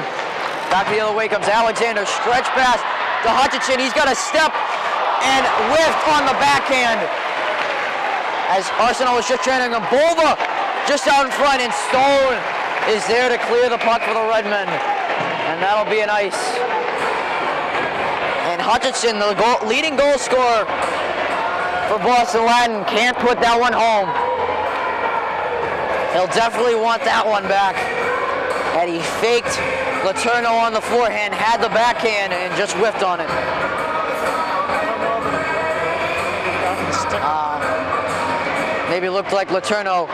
Back the other way comes Alexander. Stretch pass to Hutchinson. He's got a step and whiffed on the backhand. As Arsenal was just training him. Bova just out in front, and Stone is there to clear the puck for the Redmen. And that'll be an ice. And Hutchinson, the leading goal scorer for Boston Latin, can't put that one home. He'll definitely want that one back. And he faked Letourneau on the forehand, had the backhand, and just whiffed on it. Maybe looked like Letourneau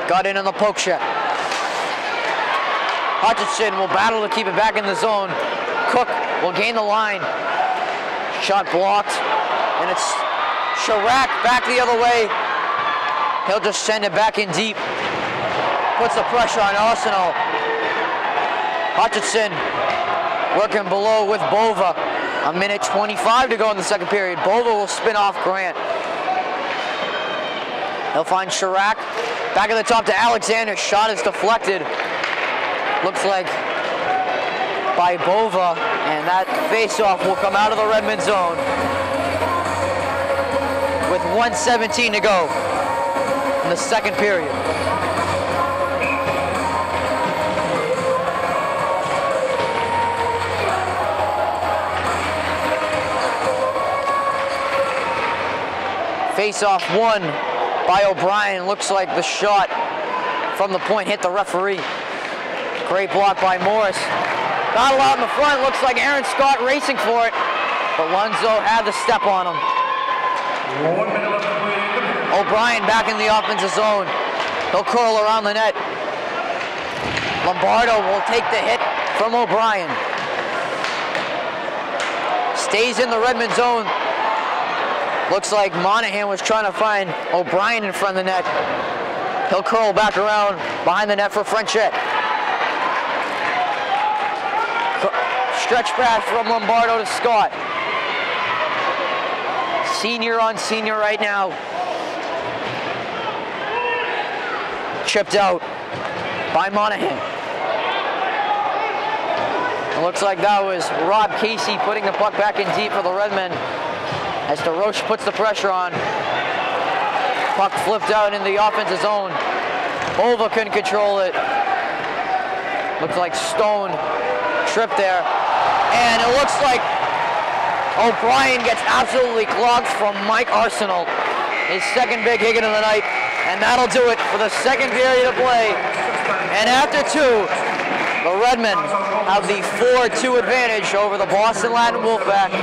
got in on the poke shot. Hutchinson will battle to keep it back in the zone. Cook will gain the line. Shot blocked, and it's Chirac back the other way. He'll just send it back in deep. Puts the pressure on Arsenal. Hutchinson working below with Bova. 1:25 to go in the second period. Bova will spin off Grant. He'll find Chirac. Back at the top to Alexander. Shot is deflected. Looks like by Bova. And that face-off will come out of the Redmen zone with 1:17 to go in the second period. Face-off won by O'Brien. Looks like the shot from the point hit the referee. Great block by Morris. Battle out in the front. Looks like Aaron Scott racing for it. but Lunzo had the step on him. 1 minute left to play in the period. O'Brien back in the offensive zone. He'll curl around the net. Lombardo will take the hit from O'Brien. Stays in the Redmond zone. Looks like Monahan was trying to find O'Brien in front of the net. He'll curl back around behind the net for Frenchette. Stretch pass from Lombardo to Scott. Senior on senior right now. Chipped out by Monahan. It looks like that was Rob Casey putting the puck back in deep for the Redmen as DeRoche puts the pressure on. Puck flipped out in the offensive zone. Bova couldn't control it. Looks like Stone tripped there. And it looks like O'Brien gets absolutely clogged from Mike Arsenal. His second big hit of the night. And that'll do it for the second period of play. And after two, the Redmen have the 4-2 advantage over the Boston Latin Wolfpack.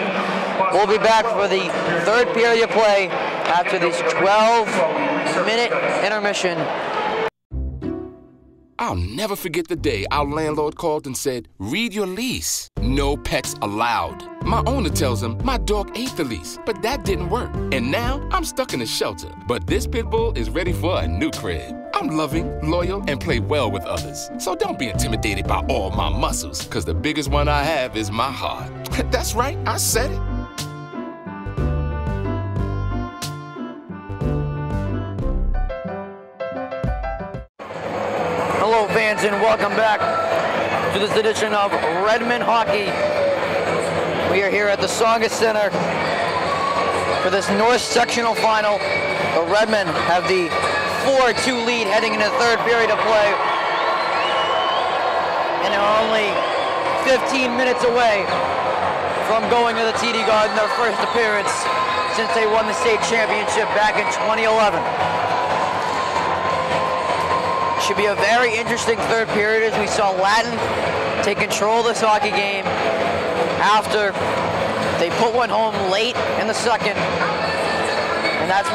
We'll be back for the third period of play after this 12-minute intermission. I'll never forget the day our landlord called and said, "Read your lease. No pets allowed." My owner tells him my dog ate the lease, but that didn't work. And now I'm stuck in a shelter. But this pit bull is ready for a new crib. I'm loving, loyal, and play well with others. So don't be intimidated by all my muscles, because the biggest one I have is my heart. That's right, I said it. Hello fans and welcome back to this edition of Redmond Hockey. We are here at the Tsongas Center for this North Sectional Final. The Redmen have the 4-2 lead heading into the third period of play. And they're only 15 minutes away from going to the TD Garden, their first appearance since they won the state championship back in 2011. Should be a very interesting third period as we saw Latin take control of this hockey game after they put one home late in the second. And that's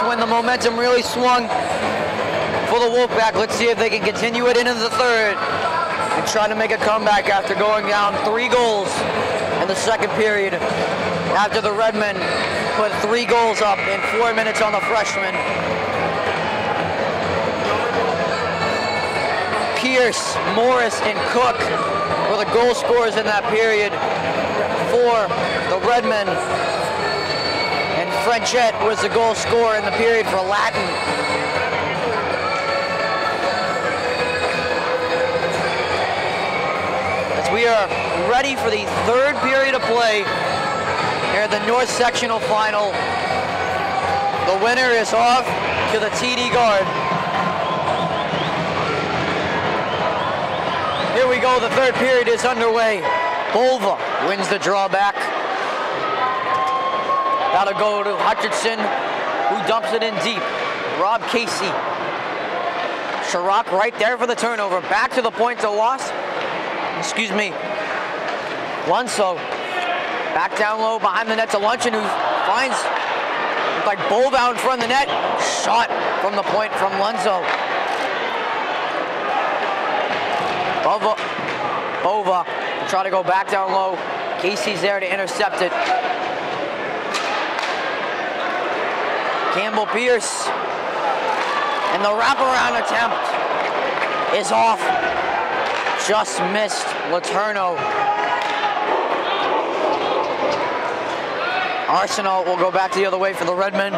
when the momentum really swung for the Wolfpack. Let's see if they can continue it into the third and try to make a comeback after going down 3 goals in the second period. After the Redmen put 3 goals up in 4 minutes on the freshman. Pierce, Morris, and Cook were the goal scorers in that period for the Redmen. And Frenchette was the goal scorer in the period for Latin. As we are ready for the third period of play here at the North Sectional Final. The winner is off to the TD Guard. Here we go, the third period is underway. Bova wins the drawback. That'll go to Hutchinson, who dumps it in deep. Rob Casey. Chirac right there for the turnover. Back to the point to loss. Excuse me. Lunso back down low behind the net to Luncheon, who finds like Bova in front of the net. Shot from the point from Lunso. Bova try to go back down low. Casey's there to intercept it. Campbell Pierce. And the wraparound attempt is off. Just missed Letourneau. Arsenal will go back the other way for the Redmen.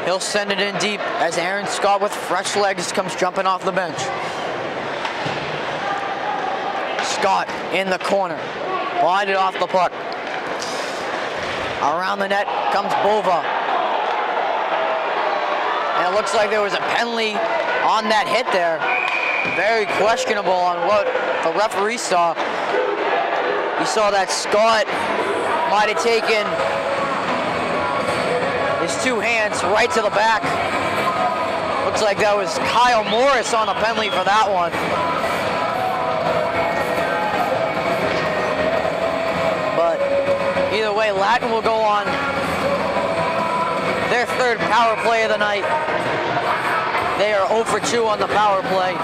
He'll send it in deep as Aaron Scott with fresh legs comes jumping off the bench. Scott in the corner, blinded off the puck. Around the net comes Bova. And it looks like there was a penalty on that hit there. Very questionable on what the referee saw. He saw that Scott might have taken his 2 hands right to the back. Looks like that was Kyle Morris on a penalty for that one. But way, Latin will go on their third power play of the night. They are 0 for 2 on the power play.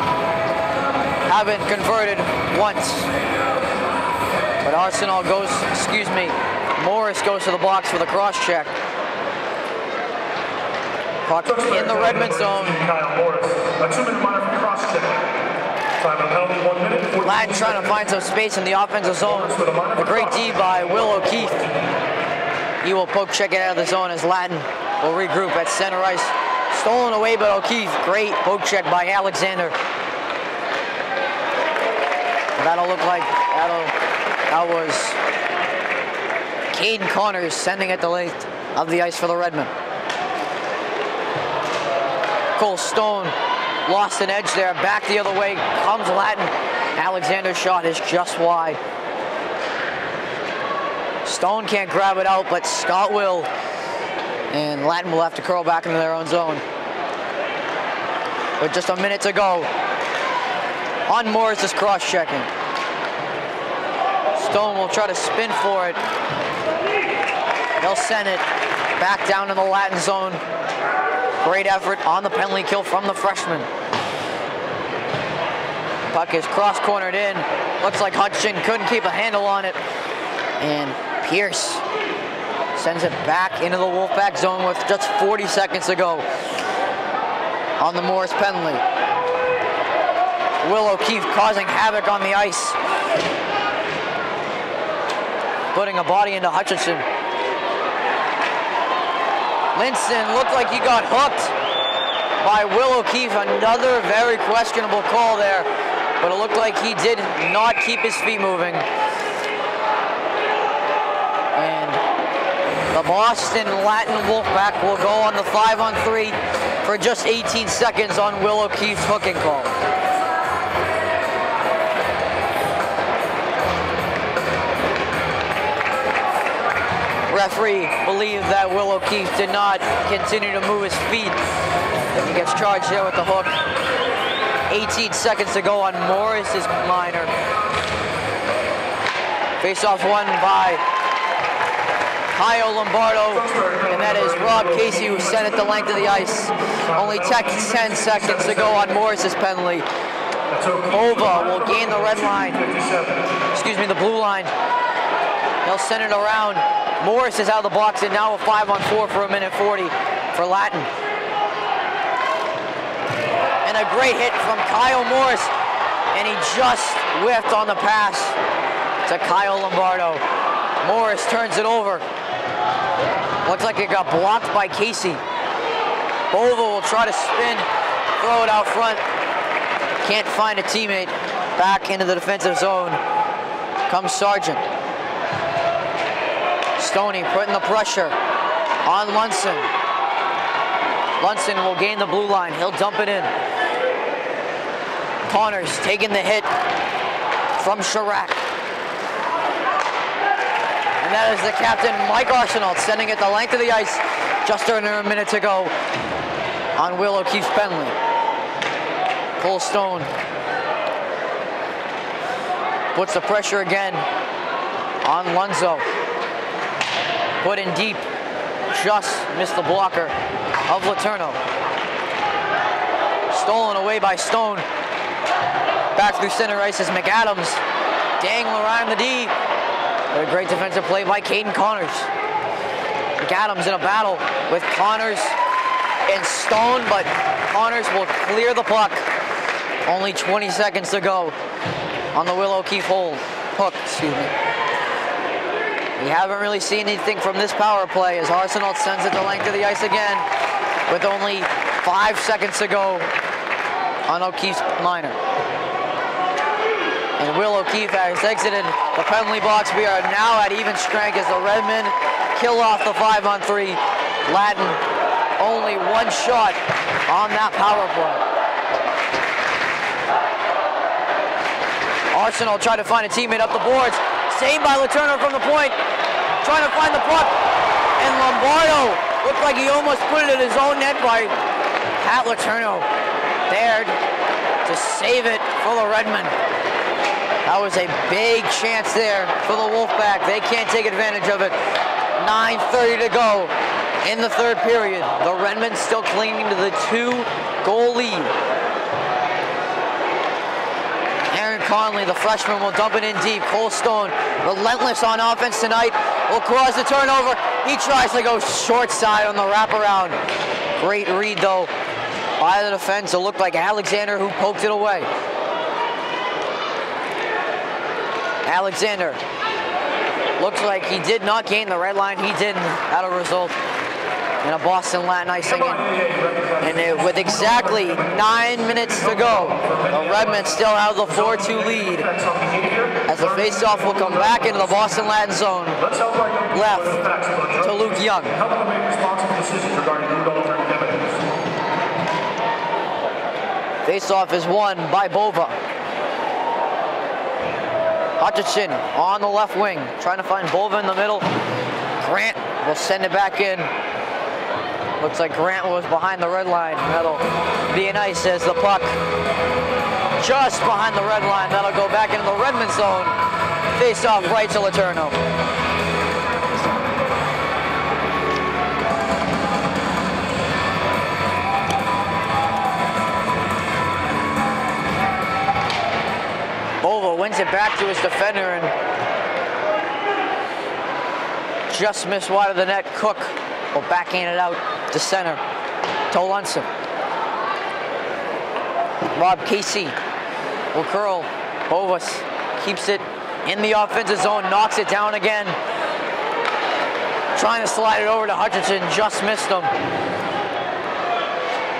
Haven't converted once. But Arsenal goes, Morris goes to the box for the cross check. Puck in the Redmond zone. Kyle Morris, a 2-minute minor for cross check. Time of penalty, 1 minute. Latin trying to find some space in the offensive zone. A great D by Will O'Keefe. He will poke check it out of the zone as Latin will regroup at center ice. Stolen away by O'Keefe. Great poke check by Alexander. That'll look like that was Caden Connors sending it the length of the ice for the Redmen. Cole Stone lost an edge there, back the other way, comes Latin. Alexander's shot is just wide. Stone can't grab it out, but Scott will. And Latin will have to curl back into their own zone. With just a minute to go. On Morris is cross-checking. Stone will try to spin for it. They'll send it back down in the Latin zone. Great effort on the penalty kill from the freshman. Puck is cross-cornered in. Looks like Hutchin couldn't keep a handle on it. And Pierce sends it back into the Wolfpack zone with just 40 seconds to go on the Morris penalty. Will O'Keefe causing havoc on the ice. Putting a body into Hutchinson. Linson looked like he got hooked by Will O'Keefe. Another very questionable call there, but it looked like he did not keep his feet moving. And the Boston Latin Wolfpack will go on the 5-on-3 for just 18 seconds on Will O'Keefe's hooking call. Referee believed that Will O'Keefe did not continue to move his feet. He gets charged here with the hook. 18 seconds to go on Morris's minor. Face-off won by Kyle Lombardo, and that is Rob Casey who sent it the length of the ice. Only 10 seconds to go on Morris's penalty. Bova will gain the red line. The blue line. He'll send it around. Morris is out of the box, and now a 5-on-4 for 1:40 for Latin. And a great hit from Kyle Morris, and he just whiffed on the pass to Kyle Lombardo. Morris turns it over. Looks like it got blocked by Casey. Bova will try to spin, throw it out front. Can't find a teammate. Back into the defensive zone comes Sargent. Stoney putting the pressure on Lunson. Lunson will gain the blue line. He'll dump it in. Connors taking the hit from Chirac. And that is the captain, Mike Arsenault, sending it the length of the ice. Just under a minute to go on Will O'Keefe's penalty. Cole Stone puts the pressure again on Lunzo. Put in deep, just missed the blocker of Letourneau. Stolen away by Stone. Back through center ice is McAdams. Dangler around the D. But a great defensive play by Caden Connors. McAdams in a battle with Connors and Stone, but Connors will clear the puck. Only 20 seconds to go on the Will O'Keefe hook. We haven't really seen anything from this power play as Arsenault sends it the length of the ice again with only 5 seconds to go on O'Keefe's minor. And Will O'Keefe has exited the penalty box. We are now at even strength as the Redmen kill off the 5-on-3. Latin only one shot on that power play. Arsenault tried to find a teammate up the boards. Saved by Letourneau from the point. Trying to find the puck. And Lombardo looked like he almost put it in his own net by Pat Letourneau. There to save it for the Redmen. That was a big chance there for the Wolfpack. They can't take advantage of it. 9:30 to go in the third period. The Redmen still clinging to the 2-goal lead. Aaron Conley, the freshman, will dump it in deep. Cole Stone, relentless on offense tonight, will cause the turnover. He tries to go short side on the wraparound. Great read, though, by the defense. It looked like Alexander who poked it away. Alexander looks like he did not gain the red line. He didn't. That'll result in a Boston Latin icing. And with exactly 9 minutes to go, the Redmen still have the 4-2 lead. As the faceoff will come back into the Boston Latin zone. Left to Luke Young. Faceoff is won by Bova. Hutchinson on the left wing, trying to find Bova in the middle. Grant will send it back in. Looks like Grant was behind the red line. That'll be an ice as the puck just behind the red line. That'll go back into the Redmen zone. Face off right to Letourneau. Bova wins it back to his defender and just missed wide of the net. Cook will backhand it out to center to Lunson. Rob Casey will curl. Bovas keeps it in the offensive zone, knocks it down again. Trying to slide it over to Hutchinson, just missed him.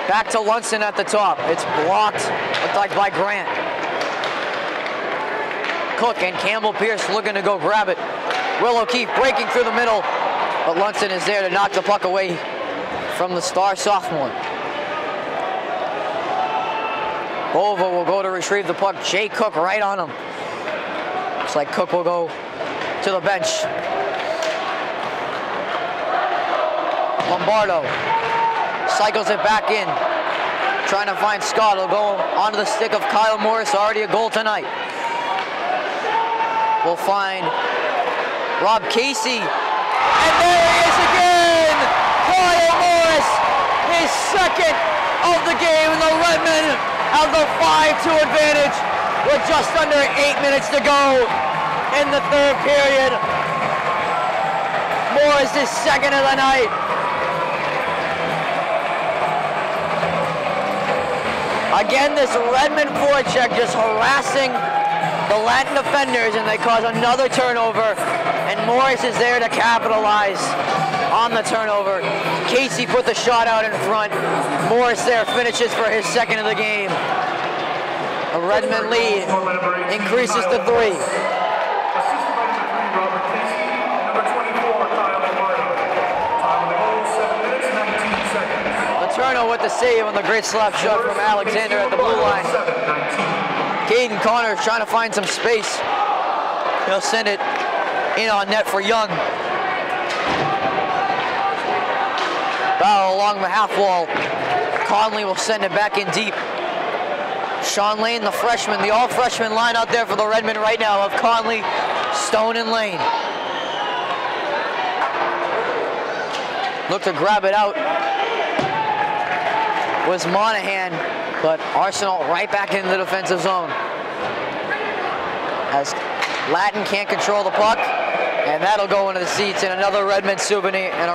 Back to Lunson at the top. It's blocked, looked like by Grant. Cook and Campbell Pierce looking to go grab it. Will O'Keefe breaking through the middle, but Lunson is there to knock the puck away from the star sophomore. Bova will go to retrieve the puck. Jay Cook right on him. Looks like Cook will go to the bench. Lombardo cycles it back in. Trying to find Scott. He'll go onto the stick of Kyle Morris, already a goal tonight. We'll find Rob Casey. And there he is again! Kyle Morris, his second of the game, and the Redmen have the 5-2 advantage with just under 8 minutes to go in the third period. Morris is second of the night. Again, this Redmen forecheck just harassing the Latin defenders, and they cause another turnover, and Morris is there to capitalize on the turnover. Casey put the shot out in front. Morris there finishes for his second of the game. A Redmen lead increases to 3. Letourneau with the save on the great slap shot from Alexander at the blue line. Caden Connors trying to find some space. He'll send it in on net for Young. Battle along the half wall. Conley will send it back in deep. Sean Lane, the freshman, the all-freshman line out there for the Redmen right now of Conley, Stone, and Lane. Look to grab it out was Monahan, but Arsenal right back into the defensive zone. As Latin can't control the puck, and that'll go into the seats, and another Redmen souvenir, and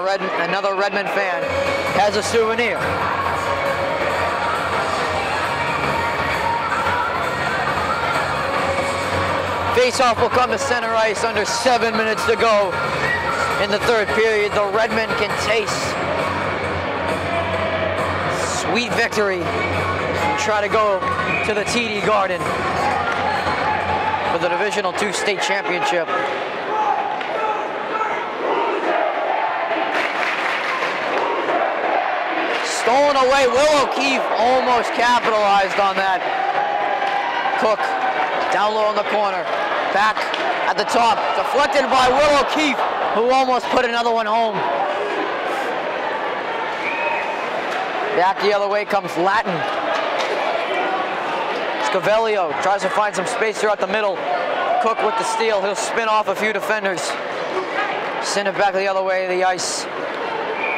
another Redmen fan has a souvenir. Face-off will come to center ice under 7 minutes to go in the third period. The Redmen can taste sweet victory and try to go to the TD Garden for the Divisional II state championship. Stolen away, Will O'Keefe almost capitalized on that. Cook down low in the corner, back at the top, deflected by Will O'Keefe, who almost put another one home. Back the other way comes Latin. Scavelio tries to find some space throughout the middle. Cook with the steal. He'll spin off a few defenders. Send it back the other way of the ice.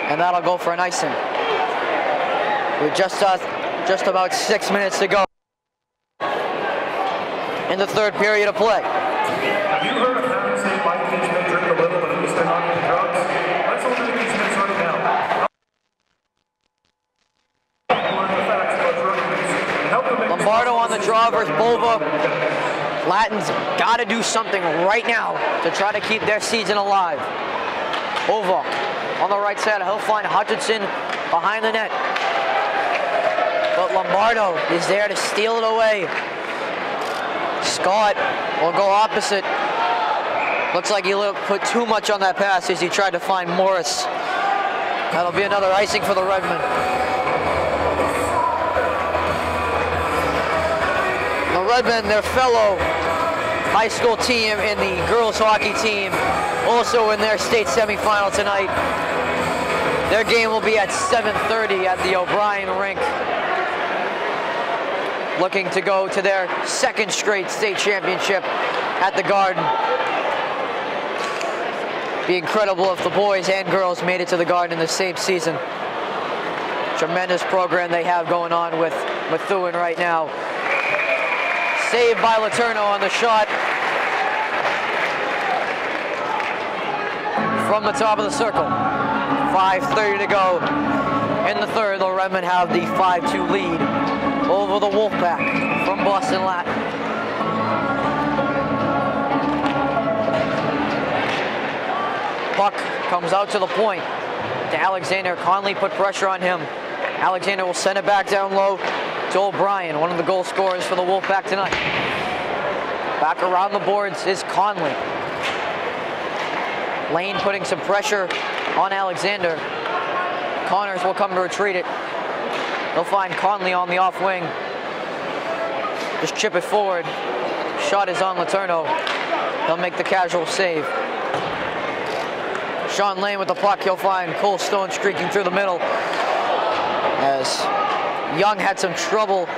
And that'll go for an icing. With just about 6 minutes to go in the third period of play. Have you heard of parents say my kids may drink a little, but at least they're not into drugs? Let's look at these minutes right now. Learn the facts about drug use and help them make Lombardo on the draw versus Bova. Latin's got to do something right now to try to keep their season alive. Bova on the right side. He'll find Hutchinson behind the net. But Lombardo is there to steal it away. Scott will go opposite. Looks like he put too much on that pass as he tried to find Morris. That'll be another icing for the Redmen. The Redmen, their fellow high school team in the girls hockey team, also in their state semifinal tonight. Their game will be at 7:30 at the O'Brien rink. Looking to go to their second straight state championship at the Garden. Be incredible if the boys and girls made it to the Garden in the same season. Tremendous program they have going on with Methuen right now. Saved by Letourneau on the shot. From the top of the circle. 5:30 to go in the third. The Redmen have the 5-2 lead over the Wolfpack from Boston Latin. Puck comes out to the point to Alexander. Conley put pressure on him. Alexander will send it back down low to O'Brien, one of the goal scorers for the Wolfpack tonight. Back around the boards is Conley. Lane putting some pressure on Alexander. Connors will come to retrieve it. They'll find Conley on the off wing. Just chip it forward. Shot is on Letourneau. They'll make the casual save. Sean Lane with the puck. He'll find Cole Stone streaking through the middle. As Young had some trouble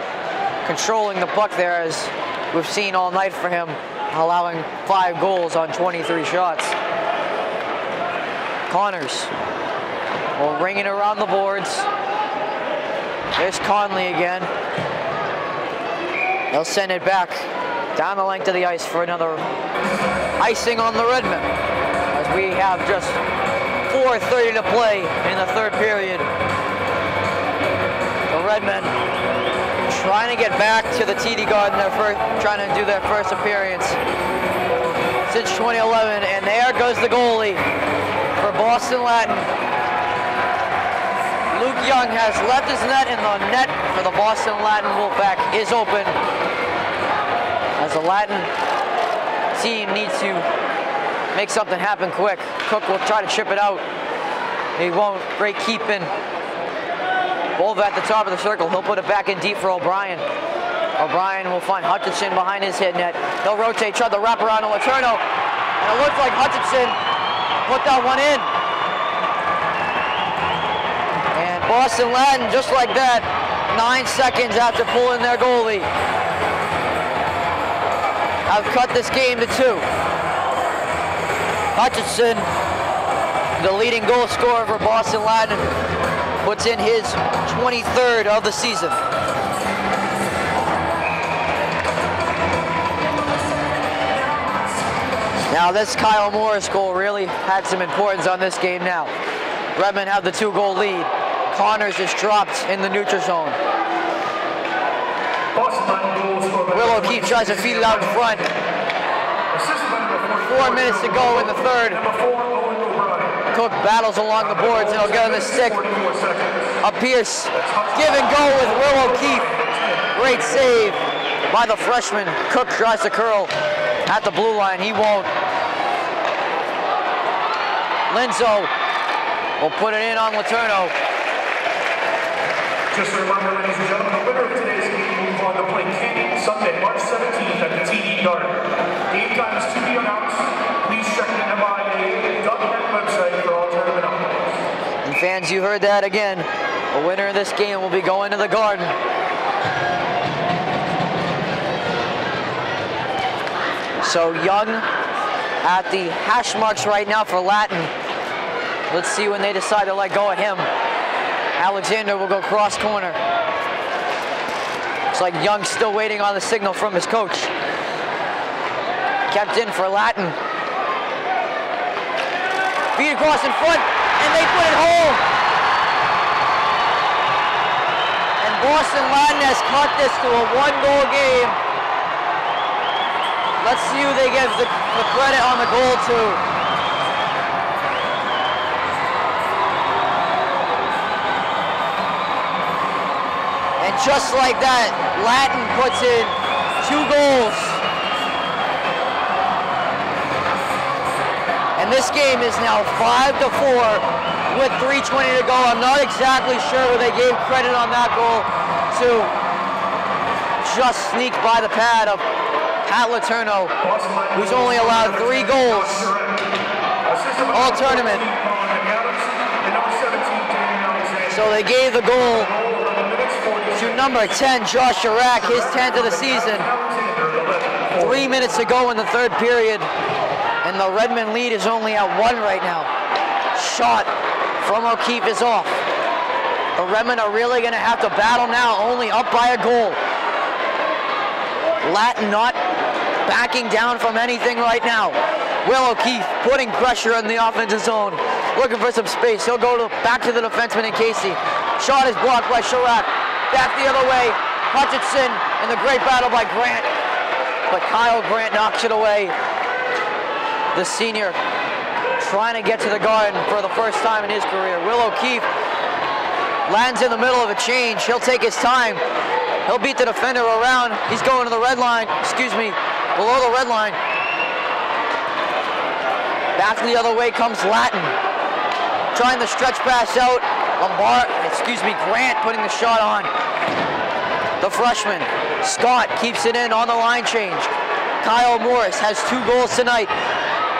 controlling the puck there, as we've seen all night for him, allowing 5 goals on 23 shots. Connors will ring it around the boards. There's Conley again. They'll send it back down the length of the ice for another icing on the Redmen. As we have just 4:30 to play in the third period. The Redmen trying to get back to the TD Garden, trying to do their first appearance since 2011. And there goes the goalie for Boston Latin. Luke Young has left his net, and the net for the Boston Latin Wolfpack is open. As the Latin team needs to make something happen quick. Cook will try to chip it out. He won't. Great keeping. Bova at the top of the circle. He'll put it back in deep for O'Brien. O'Brien will find Hutchinson behind his head net. They'll rotate, try the wraparound on Letourneau. And it looks like Hutchinson put that one in. And Boston Latin, just like that, 9 seconds after pulling their goalie, have cut this game to 2. Hutchinson, the leading goal scorer for Boston Latin, puts in his 23rd of the season. Now this Kyle Morris goal really had some importance on this game now. Redmen have the 2-goal lead. Connors is dropped in the neutral zone. Willow Keefe tries to feed it out in front. 4 minutes to go in the third. Cook battles along the boards and he'll get on the stick. A Pierce. Give and go with Willow Keefe. Great save by the freshman. Cook tries to curl at the blue line. He won't. Linzo will put it in on Letourneau. Just a reminder, ladies and gentlemen, the winner of today's game will move on to play Canyon Sunday, March 17th at the TD Garden. Game times to be announced. Please check the MIA.net website for all tournament updates. And fans, you heard that again. The winner of this game will be going to the Garden. So Young at the hash marks right now for Latin. Let's see when they decide to let go of him. Alexander will go cross corner. Looks like Young's still waiting on the signal from his coach. Kept in for Latin. Feed across in front, and they put it home. And Boston Latin has cut this to a one-goal game. Let's see who they give the credit on the goal to. And just like that, Latin puts in 2 goals. And this game is now 5-4 with 3:20 to go. I'm not exactly sure who they gave credit on that goal to. Just sneaked by the pad of Pat Letourneau, who's only allowed 3 goals all tournament. So they gave the goal to number 10, Josh Chirac, his 10th of the season. 3 minutes to go in the third period. And the Redmond lead is only at 1 right now. Shot from O'Keefe is off. The Redmond are really going to have to battle now, only up by a goal. Latin not backing down from anything right now. Will O'Keefe putting pressure in the offensive zone, looking for some space. He'll go back to the defenseman in Casey. Shot is blocked by Chirac. Back the other way. Hutchinson in the great battle by Grant. But Kyle Grant knocks it away. The senior trying to get to the garden for the first time in his career. Will O'Keefe lands in the middle of a change. He'll take his time. He'll beat the defender around. He's going to the red line, below the red line. Back the other way comes Latin. Trying to stretch pass out. Grant putting the shot on. The freshman, Scott, keeps it in on the line change. Kyle Morris has 2 goals tonight.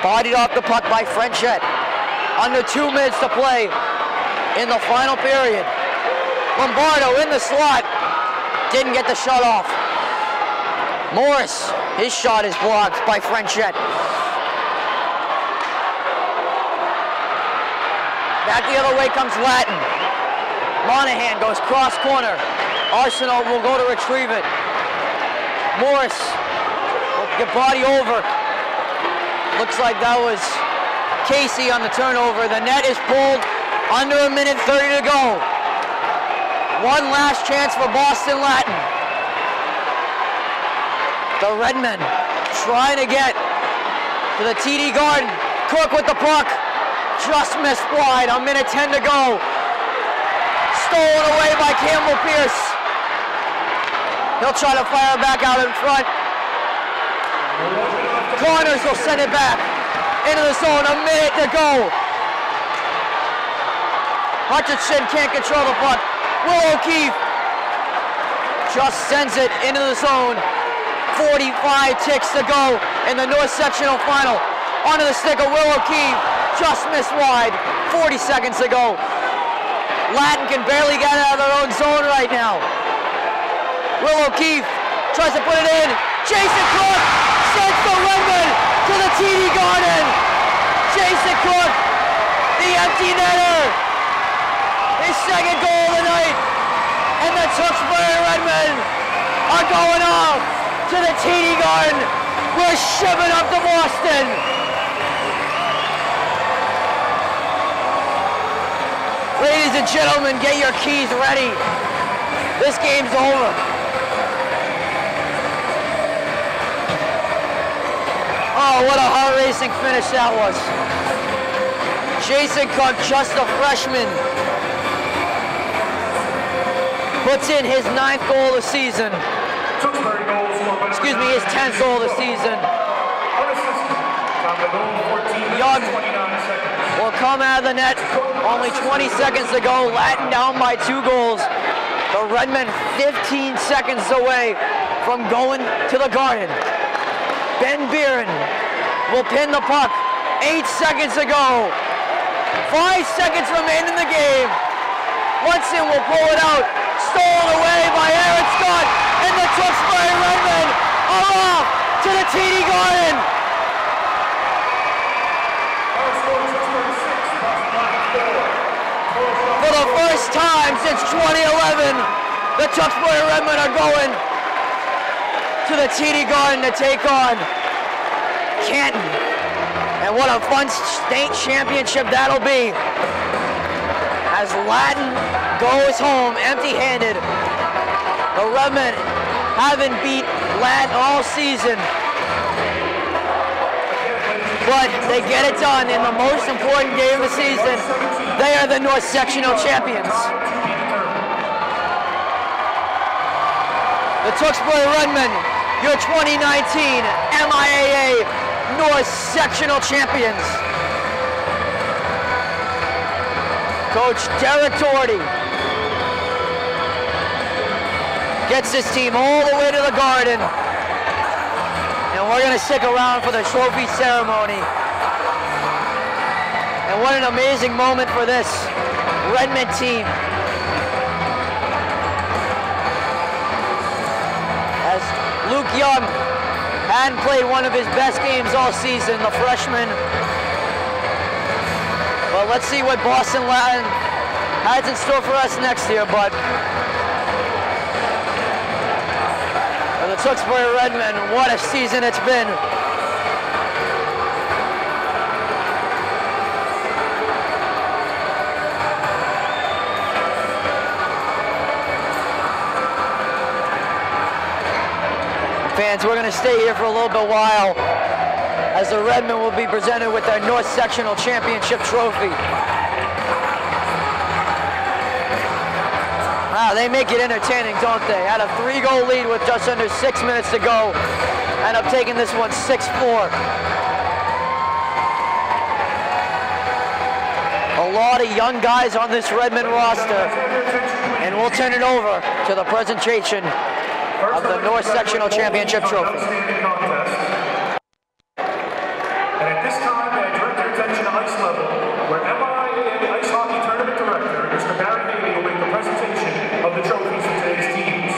Bodied off the puck by Frenchette. Under 2 minutes to play in the final period. Lombardo in the slot. Didn't get the shot off. Morris, his shot is blocked by Frenchette. Back the other way comes Latin. Monahan goes cross corner. Arsenault will go to retrieve it. Morris will get body over. Looks like that was Casey on the turnover. The net is pulled. Under 1:30 to go. One last chance for Boston Latin. The Redmen trying to get to the TD Garden. Cook with the puck. Just missed wide. 1:10 to go. Stolen away by Campbell Pierce. He'll try to fire back out in front. Corners will send it back into the zone. 1 minute to go. Hutchinson can't control the puck. Will O'Keefe just sends it into the zone. 45 ticks to go in the North Sectional Final. Onto the stick of Will O'Keefe. Just missed wide. 40 seconds to go. Latin can barely get out of their own zone right now. Will O'Keefe tries to put it in. Jason Cook sends the Redmen to the TD Garden. Jason Cook, the empty netter. His second goal of the night. And the Tewksbury Redmen are going off to the TD Garden. We're shipping up to Boston. Ladies and gentlemen, get your keys ready. This game's over. Oh, what a heart-racing finish that was. Jason Cook, just a freshman, puts in his 9th goal of the season. His 10th goal of the season. Young will come out of the net. Only 20 seconds to go. Latin down by 2 goals. The Redmen 15 seconds away from going to the Garden. Ben Beeren will pin the puck. 8 seconds to go. 5 seconds remain in the game. Woodson will pull it out. Stolen away by Aaron Scott. And the Tewksbury Redmen are off to the TD Garden. For the first time since 2011, the Tewksbury Redmen are going to the TD Garden to take on Canton. And what a fun state championship that'll be as Latin goes home empty-handed. The Redmen haven't beat Latin all season, but they get it done in the most important game of the season. They are the North Sectional champions. The Tewksbury Redmen, your 2019 MIAA North Sectional champions. Coach Derek Doherty gets his team all the way to the Garden. And we're going to stick around for the trophy ceremony. And what an amazing moment for this Redmen team. As Luke Young hadn't played one of his best games all season, the freshman. But let's see what Boston Latin has in store for us next year, bud. For the Tewksbury Redmen, what a season it's been. Fans, we're going to stay here for a little bit while as the Redmen will be presented with their North Sectional Championship trophy. Wow, they make it entertaining, don't they? Had a 3-goal lead with just under 6 minutes to go. End up taking this one 6-4. A lot of young guys on this Redmen roster. And we'll turn it over to the presentation of the North Sectional Championship trophy. And at this time, I direct your attention to ice level, where MIAA Ice Hockey Tournament Director, Mr. Barry Haley, will make the presentation of the trophies for today's teams.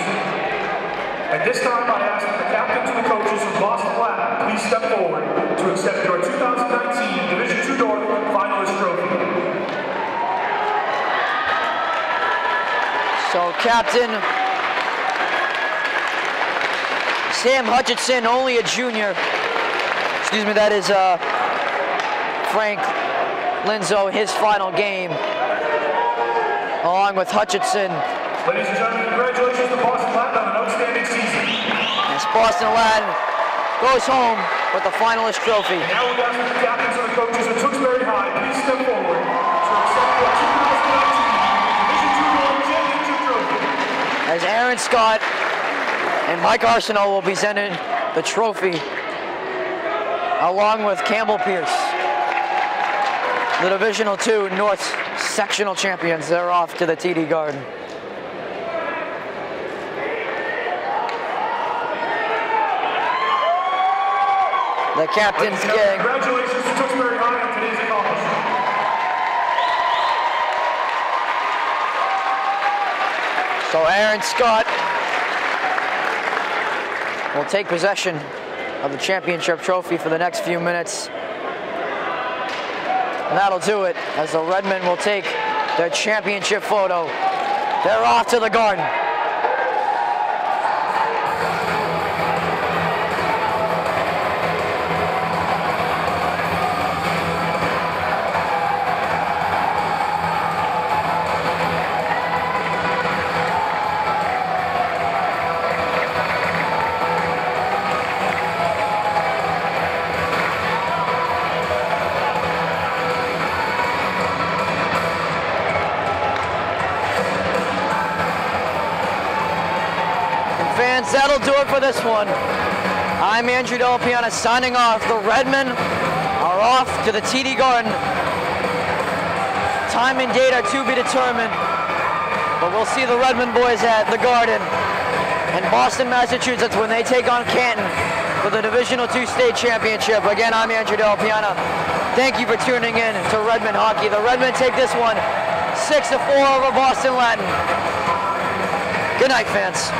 At this time, I ask that the captains and the coaches from Boston Latin please step forward to accept your 2019 Division II North finalist trophy. So, Captain Sam Hutchinson, only a junior. Excuse me, that is Frank Linzo, his final game, along with Hutchinson. Ladies and gentlemen, congratulations to Boston Latin on an outstanding season. As Boston Latin goes home with the finalist trophy. Now we ask the captains and the coaches at Tewksbury High, please step forward to accept the 2019 Division II North Championship trophy. As Aaron Scott and Mike Arsenault will be sending the trophy along with Campbell Pierce. The Divisional II North Sectional champions, they're off to the TD Garden. The captain's getting... Congratulations to Tewksbury High on today's accomplishment. So Aaron Scott will take possession of the championship trophy for the next few minutes. And that'll do it as the Redmen will take their championship photo. They're off to the Garden. That'll do it for this one. I'm Andrew Del Piana signing off. The Redmen are off to the TD Garden. Time and date are to be determined, but we'll see the Redmen boys at the Garden in Boston, Massachusetts when they take on Canton for the Divisional II State Championship. Again, I'm Andrew Del Piana. Thank you for tuning in to Redmen Hockey. The Redmen take this one 6-4 over Boston Latin. Good night, fans.